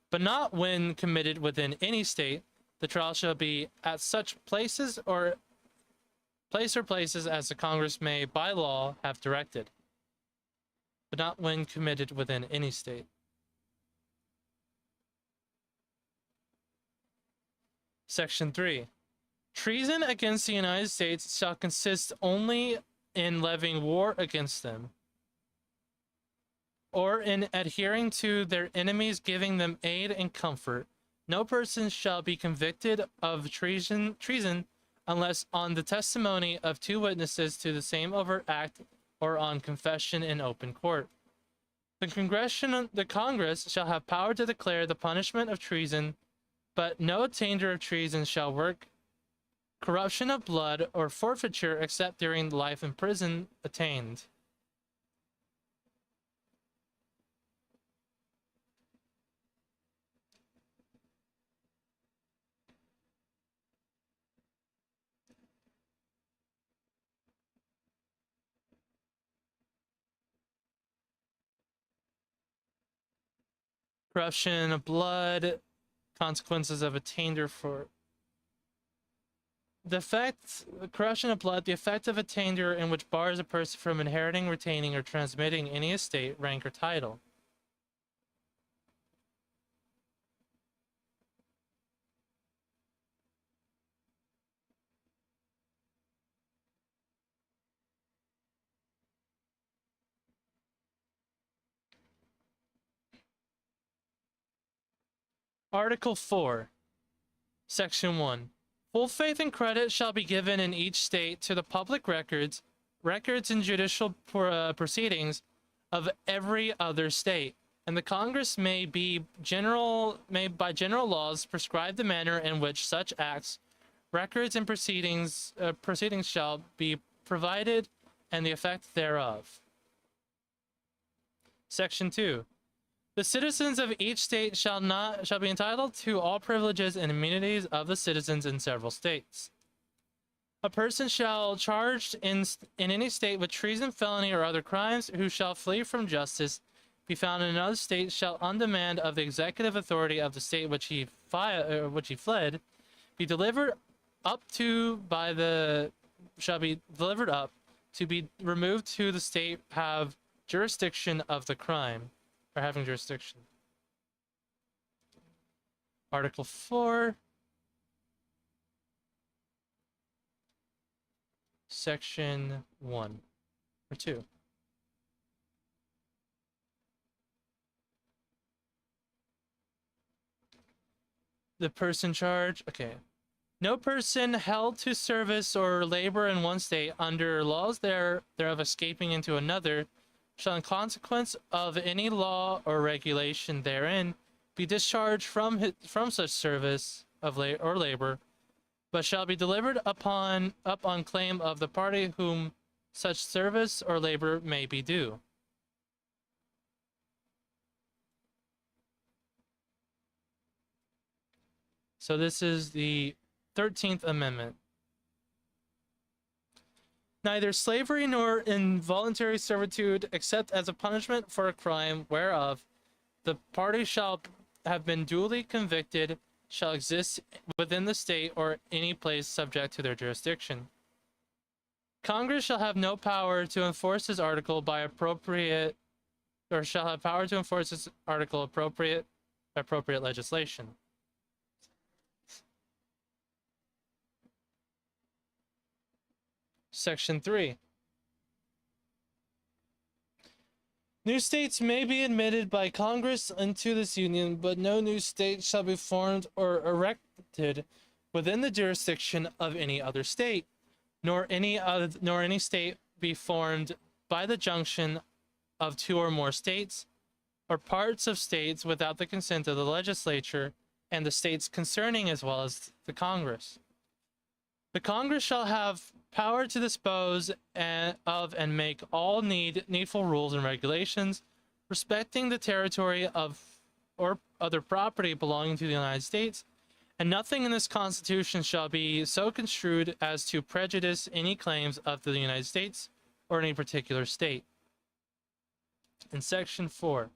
but not when committed within any state. The trial shall be at such places or places as the Congress may by law have directed, but not when committed within any state. Section 3. Treason against the United States shall consist only in levying war against them, or in adhering to their enemies, giving them aid and comfort. No person shall be convicted of treason unless on the testimony of 2 witnesses to the same overt act or on confession in open court. The Congress shall have power to declare the punishment of treason, but no attainder of treason shall work corruption of blood or forfeiture except during life in prison attained. Corruption of blood, consequences of attainder for the effect, corruption of blood, the effect of attainder in which bars a person from inheriting, retaining, or transmitting any estate, rank, or title. Article 4, Section 1. Full faith and credit shall be given in each state to the public records and judicial proceedings of every other state, and the Congress may by general laws prescribe the manner in which such acts, records, and proceedings shall be provided and the effect thereof. Section 2. The citizens of each state shall be entitled to all privileges and immunities of the citizens in several states. A person shall charged in any state with treason, felony, or other crimes, who shall flee from justice, be found in another state, shall on demand of the executive authority of the state which he fled, be delivered up to be removed to the state have jurisdiction of the crime. Or having jurisdiction. Article 4, Section 1 or 2. The person charged. Okay. No person held to service or labor in one state under laws thereof escaping into another shall, in consequence of any law or regulation therein, be discharged from such service of labor, but shall be delivered up on claim of the party whom such service or labor may be due. So this is the 13th Amendment. Neither slavery nor involuntary servitude, except as a punishment for a crime whereof the party shall have been duly convicted, shall exist within the state or any place subject to their jurisdiction. Congress shall have no power to enforce this article by appropriate, or shall have power to enforce this article appropriate legislation. Section 3. New states may be admitted by Congress into this union, but no new state shall be formed or erected within the jurisdiction of any other state, nor any state be formed by the junction of two or more states, or parts of states without the consent of the legislature and the states concerning, as well as the Congress. The Congress shall have power to dispose of and make all needful rules and regulations respecting the territory of or other property belonging to the United States, and nothing in this Constitution shall be so construed as to prejudice any claims of the United States or any particular state. In Section 4,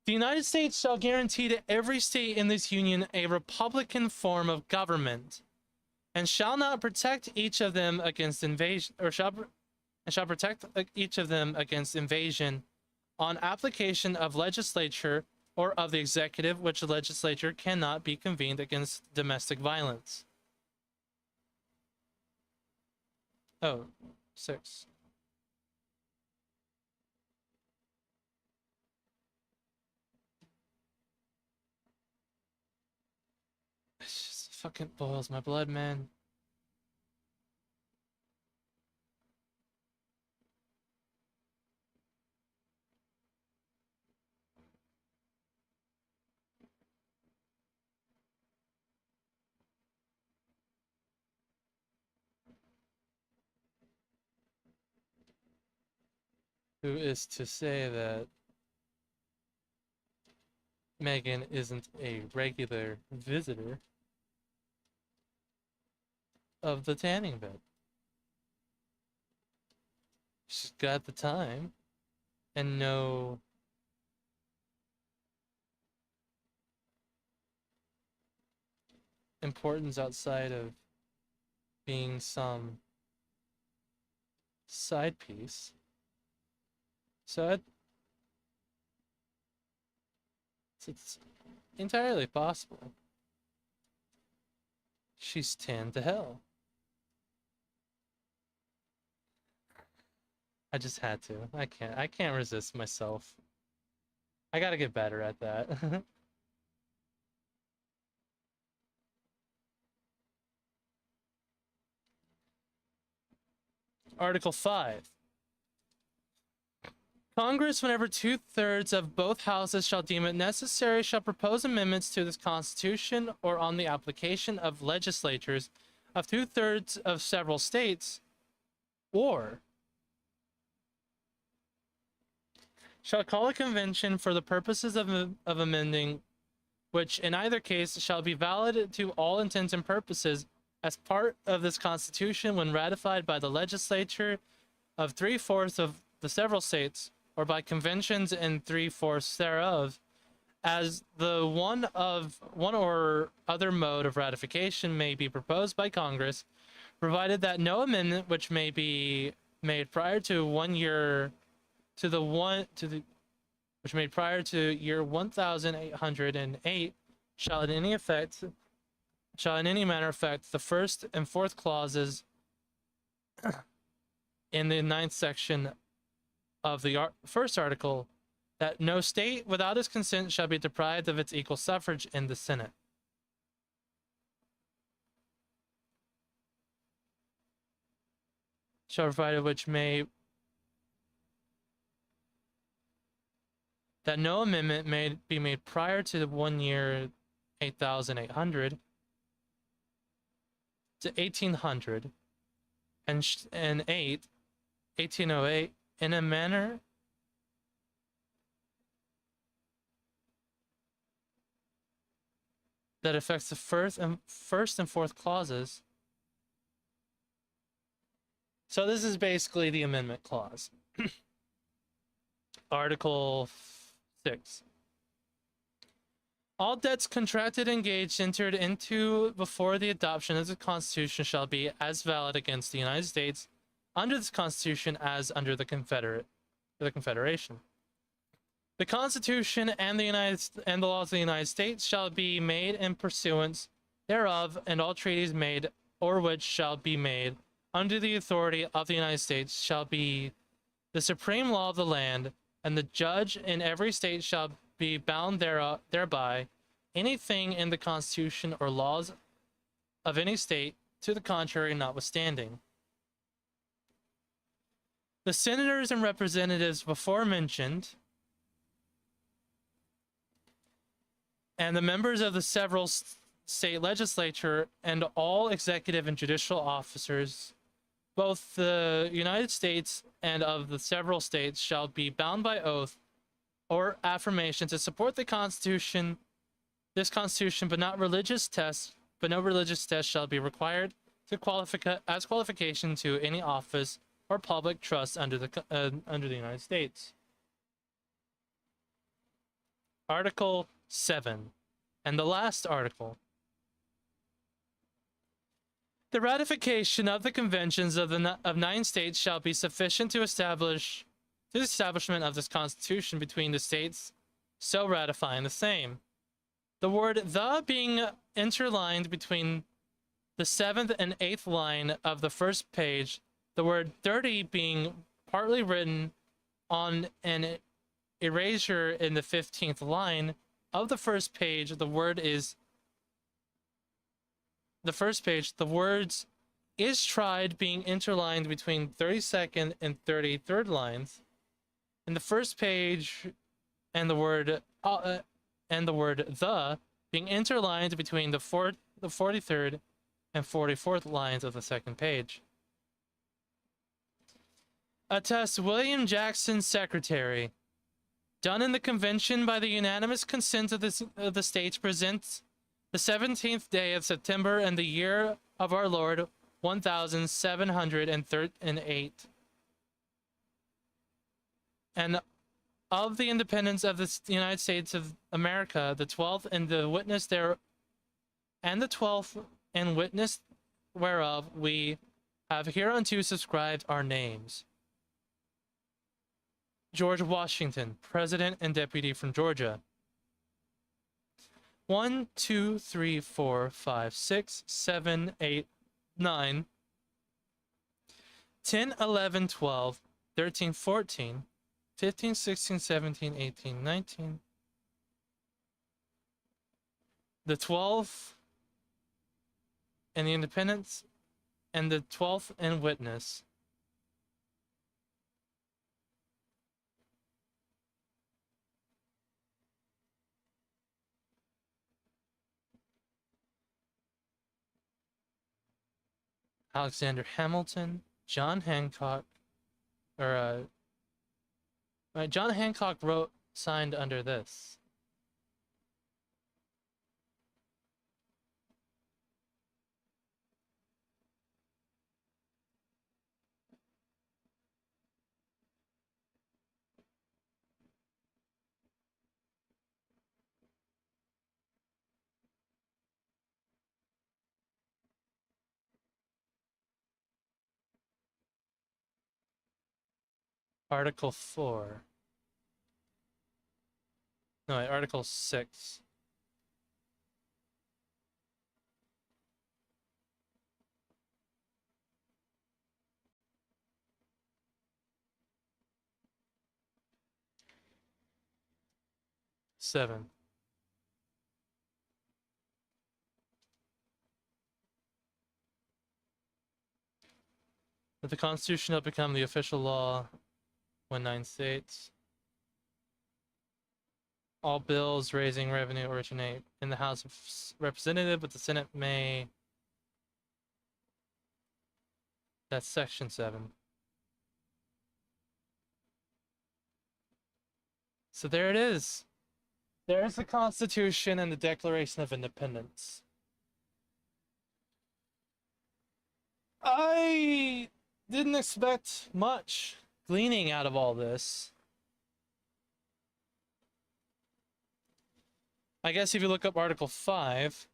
the United States shall guarantee to every state in this union a republican form of government, and shall not protect each of them against invasion, or shall protect each of them against invasion on application of legislature or of the executive, which the legislature cannot be convened against domestic violence. Oh, 6. It just fucking boils my blood, man. Who is to say that Megan isn't a regular visitor of the tanning bed? She's got the time and no importance outside of being some side piece. So it's entirely possible she's tanned to hell. I just had to. I can't resist myself. I gotta get better at that. Article 5. Congress, whenever 2/3 of both houses shall deem it necessary, shall propose amendments to this Constitution or on the application of legislatures of 2/3 of several states, or shall call a convention for the purposes of amending, which in either case shall be valid to all intents and purposes as part of this Constitution when ratified by the legislature of 3/4 of the several states, or by conventions in 3/4 thereof, as the one or other mode of ratification may be proposed by Congress, provided that no amendment which may be made prior to which made prior to year 1808 shall in any manner affect the first and fourth clauses in the 9th section of the first article, that no state without its consent shall be deprived of its equal suffrage in the Senate. Shall provide that no amendment may be made prior to the 1 year 8800 to 1800 and 1808 in a manner that affects the first and fourth clauses. So this is basically the amendment clause. Article 6. All debts contracted, engaged, entered into before the adoption of the Constitution shall be as valid against the United States under this Constitution as under the Confederation. The Constitution and the laws of the United States shall be made in pursuance thereof, and all treaties made or which shall be made under the authority of the United States shall be the supreme law of the land, and the judge in every state shall be bound thereby. Anything in the Constitution or laws of any state to the contrary notwithstanding. The senators and representatives before mentioned, and the members of the several state legislature, and all executive and judicial officers, both the United States and of the several states, shall be bound by oath or affirmation to support the Constitution, this Constitution, but no religious test shall be required to qualification to any office or public trust under the United States. Article 7, and the last article. The ratification of the conventions of 9 states shall be sufficient to establish the establishment of this Constitution between the states so ratifying the same. The word "the" being interlined between the 7th and 8th line of the first page, the word "30" being partly written on an erasure in the 15th line of the first page. The words "is tried" being interlined between 32nd and 33rd lines in the first page, and the word "the" being interlined between the 43rd and 44th lines of the second page. Attest William Jackson, Secretary. Done in the convention by the unanimous consent of the states, present the 17th day of September and the year of our Lord 1708, and of the independence of the United States of America, the 12th, and the witness there, and the 12th and witness whereof we have hereunto subscribed our names. George Washington, President and Deputy from Georgia. 1, 2, 3, 4, 5, 6, 7, 8, 9, 10, 11, 12, 13, 14, 15, 16, 17, 18, 19. The 12th and the independence, and the 12th and witness. Alexander Hamilton, John Hancock, John Hancock signed under this. Article 4. No, wait, Article 6. Seven. That the Constitution shall become the official law when 9 states. All bills raising revenue originate in the House of Representatives, but the Senate may. That's Section 7. So there it is. There's the Constitution and the Declaration of Independence. I didn't expect much gleaning out of all this. I guess if you look up Article 5,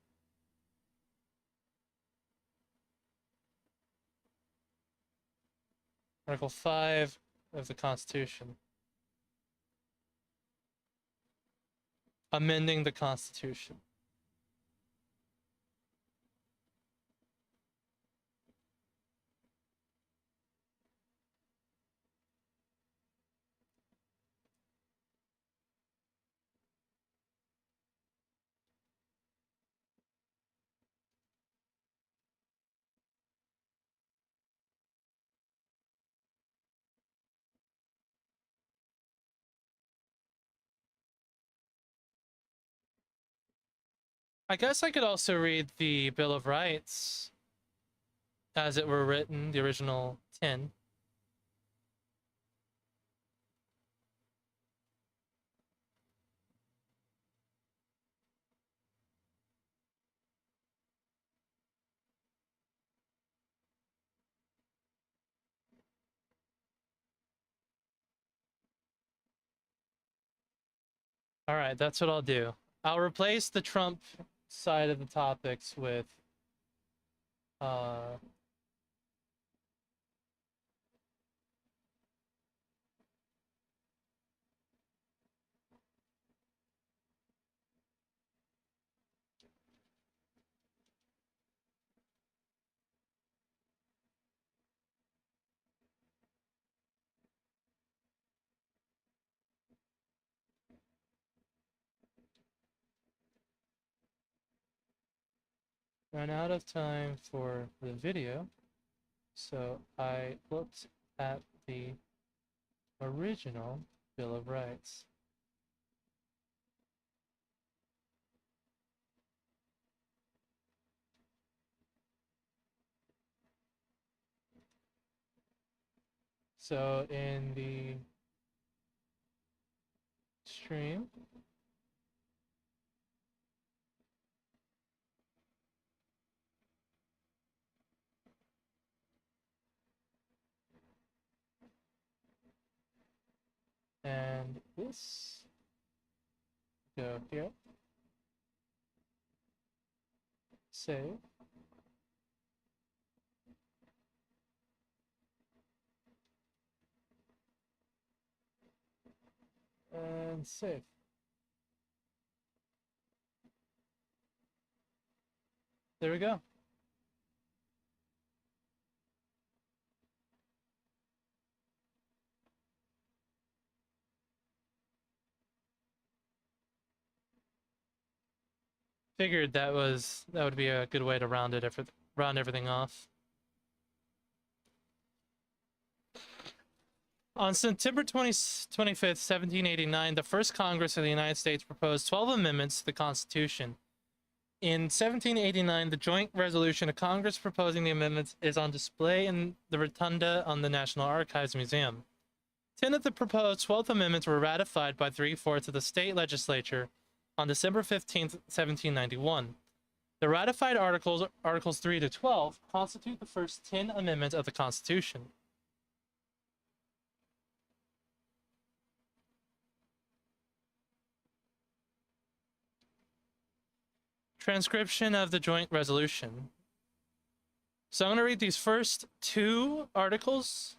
Article 5 of the Constitution. Amending the Constitution. I guess I could also read the Bill of Rights as it were written, the original 10. All right, that's what I'll do. I'll replace the Trump side of the topics with run out of time for the video, so I looked at the original Bill of Rights. So in the stream, and this, go here, save, and save. There we go. Figured that would be a good way to round everything off. On September 25th, 1789, the first Congress of the United States proposed 12 amendments to the Constitution. In 1789, the joint resolution of Congress proposing the amendments is on display in the rotunda on the National Archives Museum. 10 of the proposed 12th amendments were ratified by 3/4 of the state legislature on December 15th, 1791. The ratified Articles 3 to 12, constitute the first 10 amendments of the Constitution. Transcription of the joint resolution. So I'm going to read these first 2 articles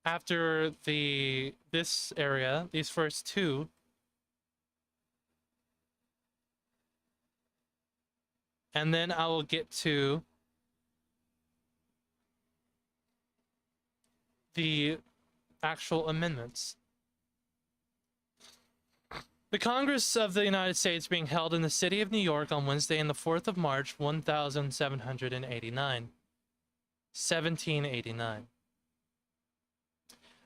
after this area, these first 2. And then I will get to the actual amendments. The Congress of the United States being held in the city of New York on Wednesday in the 4th of March, 1789.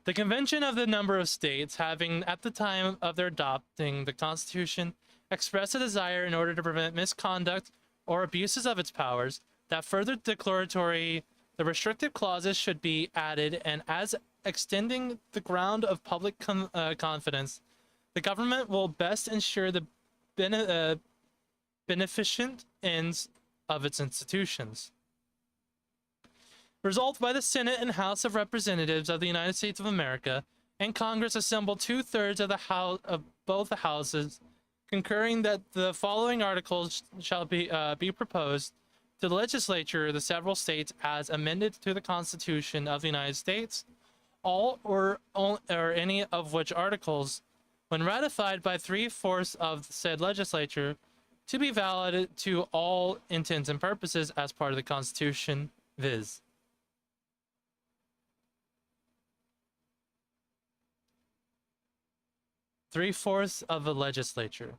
The convention of the number of states having, at the time of their adopting the Constitution, expressed a desire in order to prevent misconduct or abuses of its powers, that further declaratory the restrictive clauses should be added, and as extending the ground of public confidence, The government will best ensure the beneficent ends of its institutions. Resolved by the Senate and House of Representatives of the United States of America and Congress assembled 2/3 of the house of both the houses, concurring that the following articles shall be proposed to the legislature of the several states as amended to the Constitution of the United States, all or any of which articles, when ratified by 3/4 of the said legislature, to be valid to all intents and purposes as part of the Constitution, viz. Three-fourths of the legislature.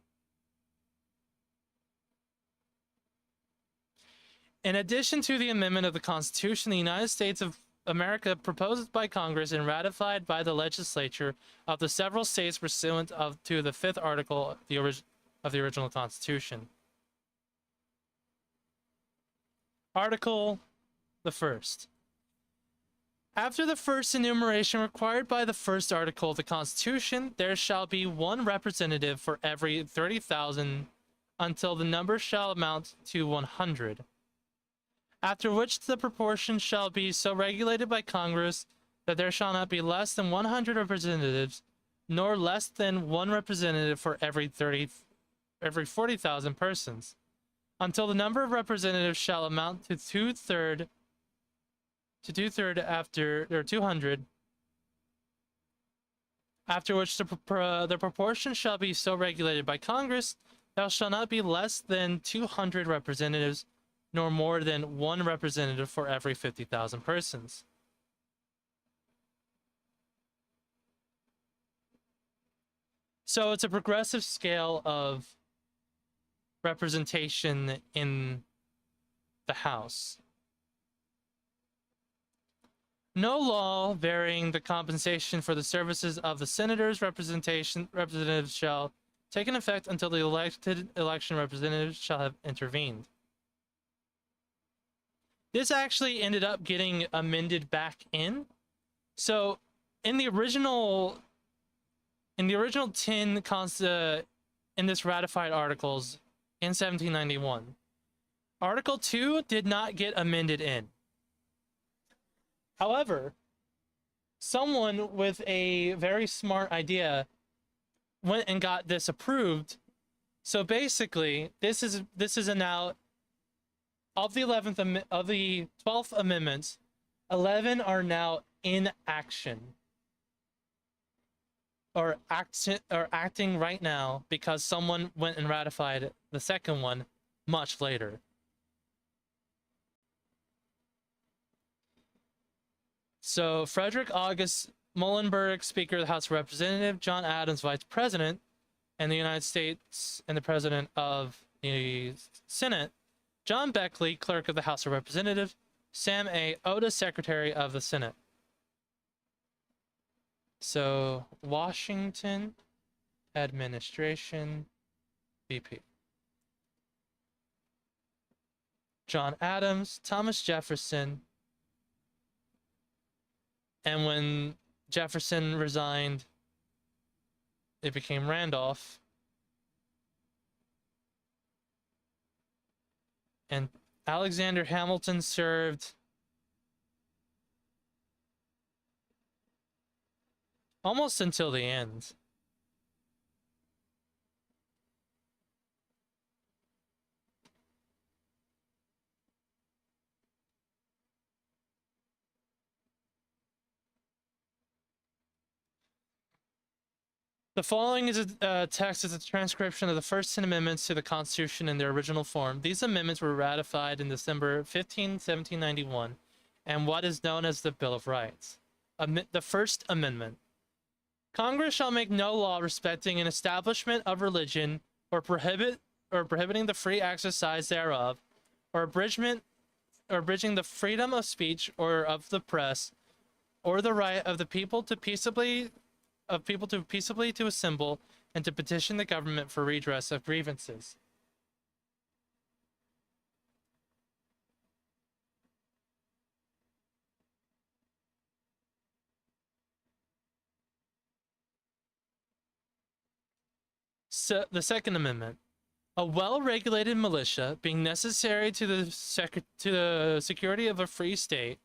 In addition to the amendment of the Constitution, the United States of America proposed by Congress and ratified by the legislature of the several states pursuant to the 5th article of the original Constitution. Article the 1st. After the first enumeration required by the 1st article of the Constitution, there shall be one representative for every 30,000 until the number shall amount to 100. After which the proportion shall be so regulated by Congress that there shall not be less than 100 representatives, nor less than one representative for every 40,000 persons, until the number of representatives shall amount to 2/3 after or 200. After which the proportion shall be so regulated by Congress, there shall not be less than 200 representatives, nor more than one representative for every 50,000 persons. So it's a progressive scale of representation in the House. No law varying the compensation for the services of the senators' representatives shall take an effect until the election representatives shall have intervened. This actually ended up getting amended back in. So in the original 10 in this ratified articles in 1791, Article 2 did not get amended in. However, someone with a very smart idea went and got this approved. So basically, this is a now of the 12th amendments, 11 are now in action or acting right now because someone went and ratified the second one much later. So Frederick August Muhlenberg, Speaker of the House of Representatives, John Adams, Vice President in the United States and the President of the Senate, John Beckley, Clerk of the House of Representatives, Sam A. Otis, Secretary of the Senate. So Washington Administration, VP. John Adams, Thomas Jefferson, and when Jefferson resigned, it became Randolph. And Alexander Hamilton served almost until the end. The following is a text as a transcription of the first 10 amendments to the Constitution in their original form. These amendments were ratified in December 15, 1791, and what is known as the Bill of Rights. The First Amendment. Congress shall make no law respecting an establishment of religion or prohibiting the free exercise thereof, or abridging the freedom of speech or of the press, or the right of the people to peaceably to assemble and to petition the government for redress of grievances. The Second Amendment. A well-regulated militia, being necessary to the security of a free state,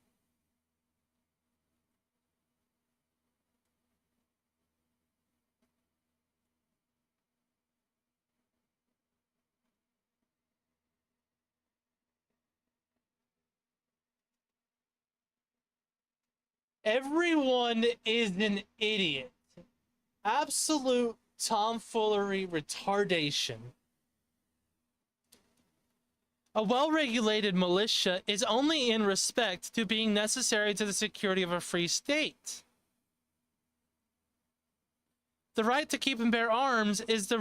everyone is an idiot. Absolute tomfoolery retardation. A well-regulated militia is only in respect to being necessary to the security of a free state. The right to keep and bear arms is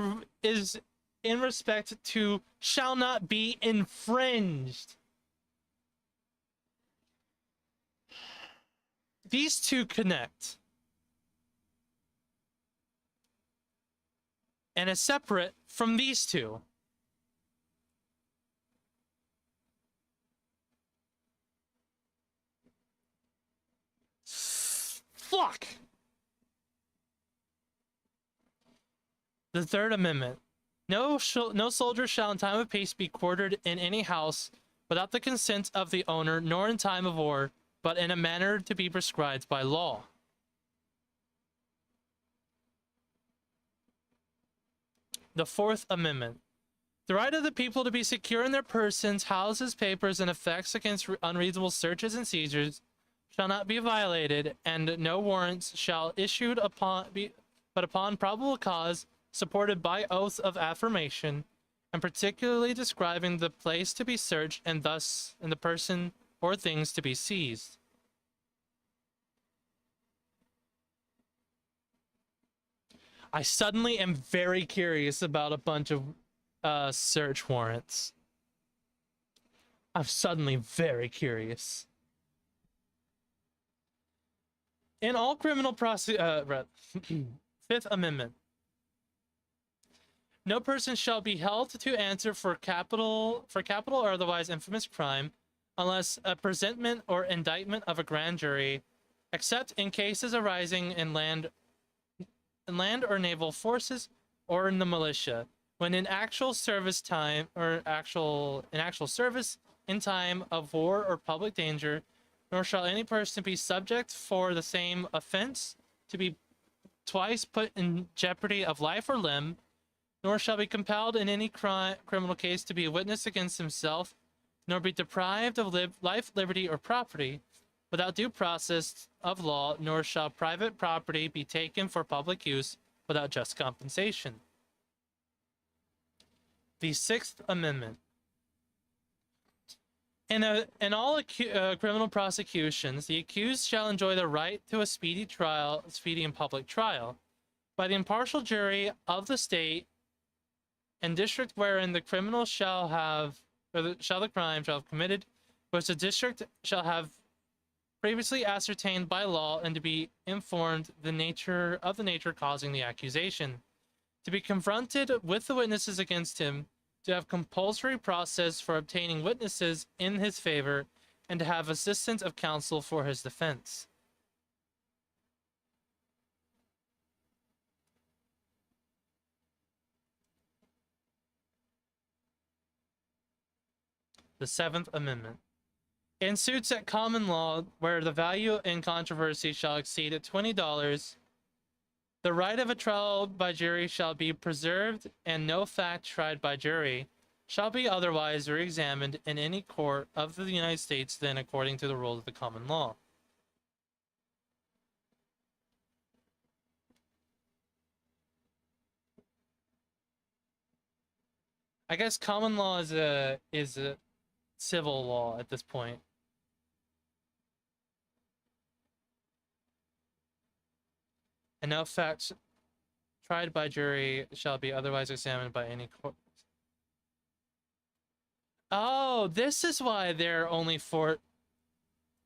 in respect to shall not be infringed. These two connect. And is separate from these two. Fuck! The Third Amendment. No soldier shall in time of peace be quartered in any house without the consent of the owner, nor in time of war, but in a manner to be prescribed by law. The Fourth Amendment. The right of the people to be secure in their persons, houses, papers, and effects against unreasonable searches and seizures shall not be violated, and no warrants shall issued but upon probable cause, supported by oath of affirmation, and particularly describing the place to be searched, and thus in the person or things to be seized. I suddenly am very curious about a bunch of search warrants. I'm suddenly very curious. In all criminal Fifth Amendment. No person shall be held to answer for capital or otherwise infamous crime unless a presentment or indictment of a grand jury, except in cases arising in land or naval forces or in the militia, when in actual service time or in actual service in time of war or public danger, nor shall any person be subject for the same offense to be twice put in jeopardy of life or limb, nor shall be compelled in any criminal case to be a witness against himself, nor be deprived of life, liberty, or property without due process of law, nor shall private property be taken for public use without just compensation. The Sixth Amendment. In all criminal prosecutions, the accused shall enjoy the right to a speedy and public trial, by the impartial jury of the state and district wherein the criminal shall have committed, which the district shall have previously ascertained by law, and to be informed the nature causing the accusation, to be confronted with the witnesses against him, to have compulsory process for obtaining witnesses in his favor, and to have assistance of counsel for his defense. The Seventh Amendment. In suits at common law, where the value in controversy shall exceed $20, the right of a trial by jury shall be preserved, and no fact tried by jury shall be otherwise re-examined in any court of the United States than according to the rules of the common law. I guess common law is a civil law at this point. And no facts tried by jury shall be otherwise examined by any court. Oh, this is why they're only for...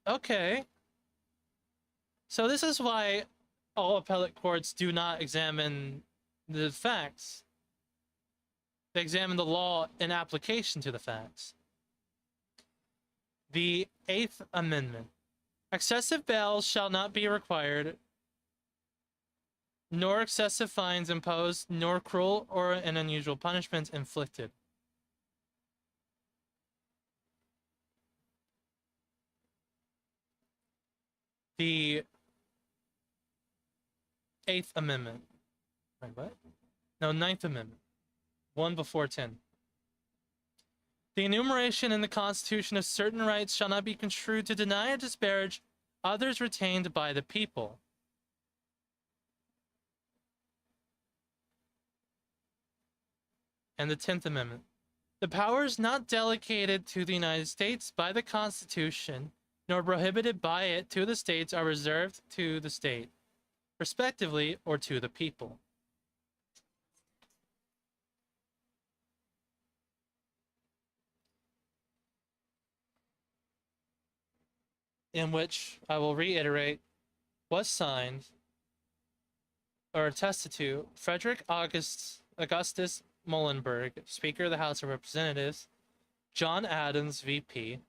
Okay. So this is why all appellate courts do not examine the facts. They examine the law in application to the facts. The Eighth Amendment. Excessive bail shall not be required nor excessive fines imposed, nor cruel or an unusual punishment inflicted. The Eighth Amendment. Wait, what? No, Ninth Amendment. One before 10. The enumeration in the Constitution of certain rights shall not be construed to deny or disparage others retained by the people. And the 10th Amendment. The powers not delegated to the United States by the Constitution, nor prohibited by it to the states, are reserved to the state, respectively, or to the people. In which, I will reiterate, was signed or attested to Frederick Augustus Muhlenberg, Speaker of the House of Representatives, John Adams, VP,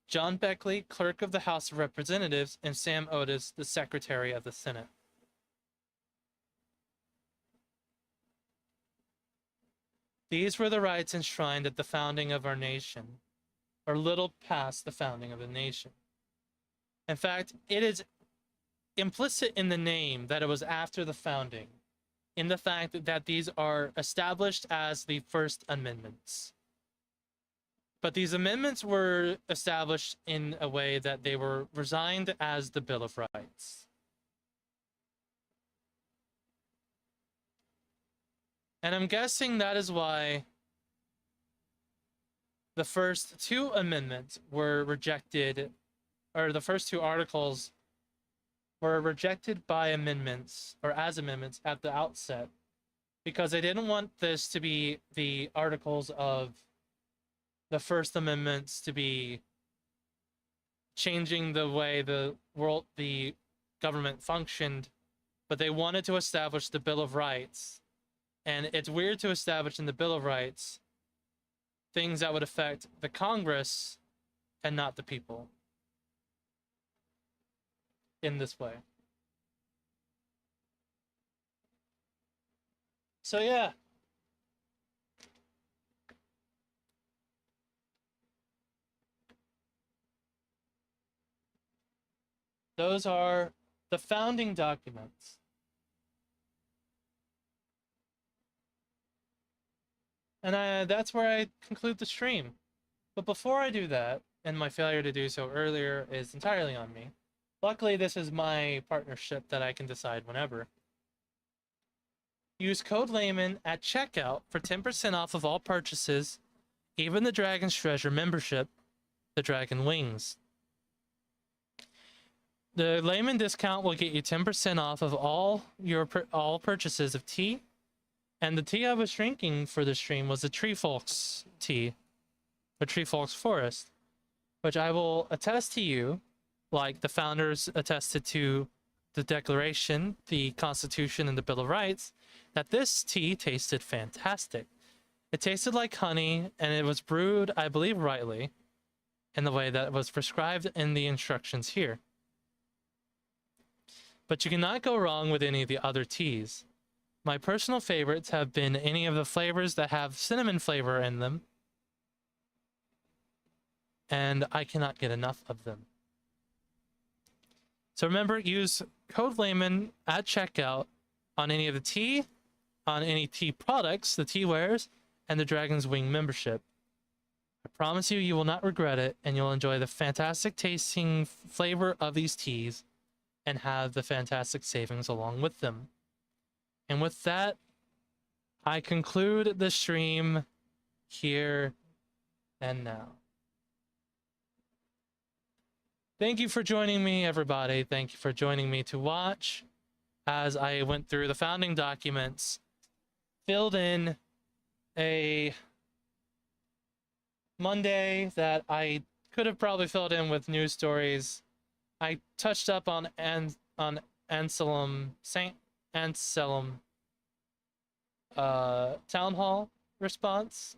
John Beckley, Clerk of the House of Representatives, and Sam Otis, the Secretary of the Senate. These were the rights enshrined at the founding of our nation, or little past the founding of the nation. In fact, it is implicit in the name that it was after the founding, in the fact that these are established as the First Amendments. But these amendments were established in a way that they were resigned as the Bill of Rights. And I'm guessing that is why the first two amendments were rejected, or the first two articles were rejected by amendments, or as amendments at the outset, because they didn't want this to be the articles of the First Amendments to be changing the way the government functioned, but they wanted to establish the Bill of Rights. And it's weird to establish in the Bill of Rights things that would affect the Congress and not the people in this way. So yeah. Those are the founding documents. And that's where I conclude the stream. But before I do that, and my failure to do so earlier is entirely on me. Luckily, this is my partnership that I can decide whenever. Use code Layman at checkout for 10% off of all purchases, even the Dragon's Treasure membership, the Dragon Wings. The Layman discount will get you 10% off of all purchases of tea. And the tea I was drinking for the stream was the Treefolk's tea, the Treefolk's Forest, which I will attest to you, like the founders attested to the Declaration, the Constitution, and the Bill of Rights, that this tea tasted fantastic. It tasted like honey, and it was brewed, I believe, rightly, in the way that it was prescribed in the instructions here. But you cannot go wrong with any of the other teas. My personal favorites have been any of the flavors that have cinnamon flavor in them, and I cannot get enough of them. So remember, use code Layman at checkout on any of the tea, on any tea products, the tea wares, and the Dragon's Wing membership. I promise you, you will not regret it, and you'll enjoy the fantastic tasting flavor of these teas and have the fantastic savings along with them. And with that, I conclude the stream here and now. Thank you for joining me, everybody. Thank you for joining me to watch as I went through the founding documents, filled in a Monday that I could have probably filled in with news stories. I touched up on St. Anselm town hall response.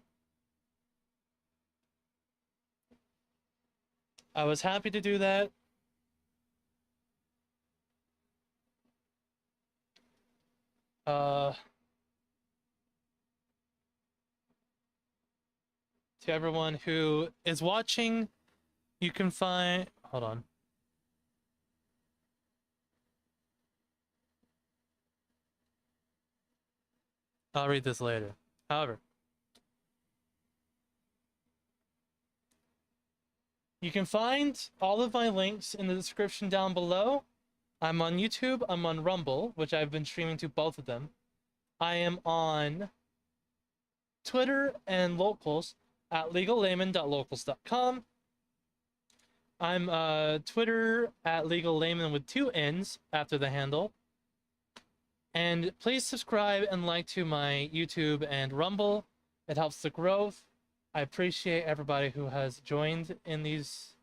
I was happy to do that. To everyone who is watching, you can find. Hold on. I'll read this later. However, you can find all of my links in the description down below. I'm on YouTube, I'm on Rumble, which I've been streaming to both of them. I am on Twitter and locals at legallayman.locals.com. I'm Twitter at legallayman with 2 N's after the handle. And please subscribe and like to my YouTube and Rumble. It helps the growth. I appreciate everybody who has joined in these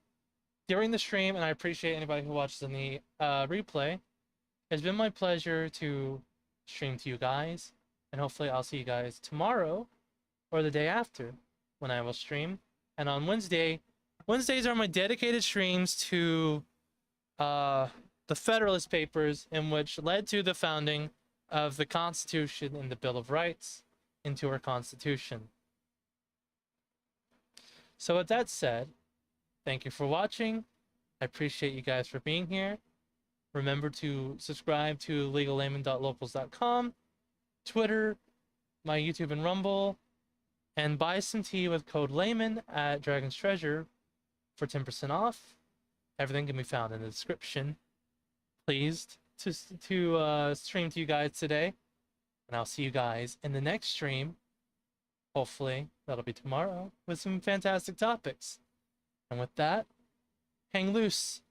during the stream, and I appreciate anybody who watches in the replay. It's been my pleasure to stream to you guys, and hopefully I'll see you guys tomorrow or the day after when I will stream. And on Wednesdays are my dedicated streams to the Federalist Papers, in which led to the founding of the Constitution and the Bill of Rights into our Constitution. So with that said, thank you for watching. I appreciate you guys for being here. Remember to subscribe to legallayman.locals.com, Twitter, my YouTube and Rumble, and buy some tea with code Layman at Dragon's Treasure for 10% off. Everything can be found in the description. Pleased to stream to you guys today, and I'll see you guys in the next stream. Hopefully, that'll be tomorrow with some fantastic topics. And with that, hang loose.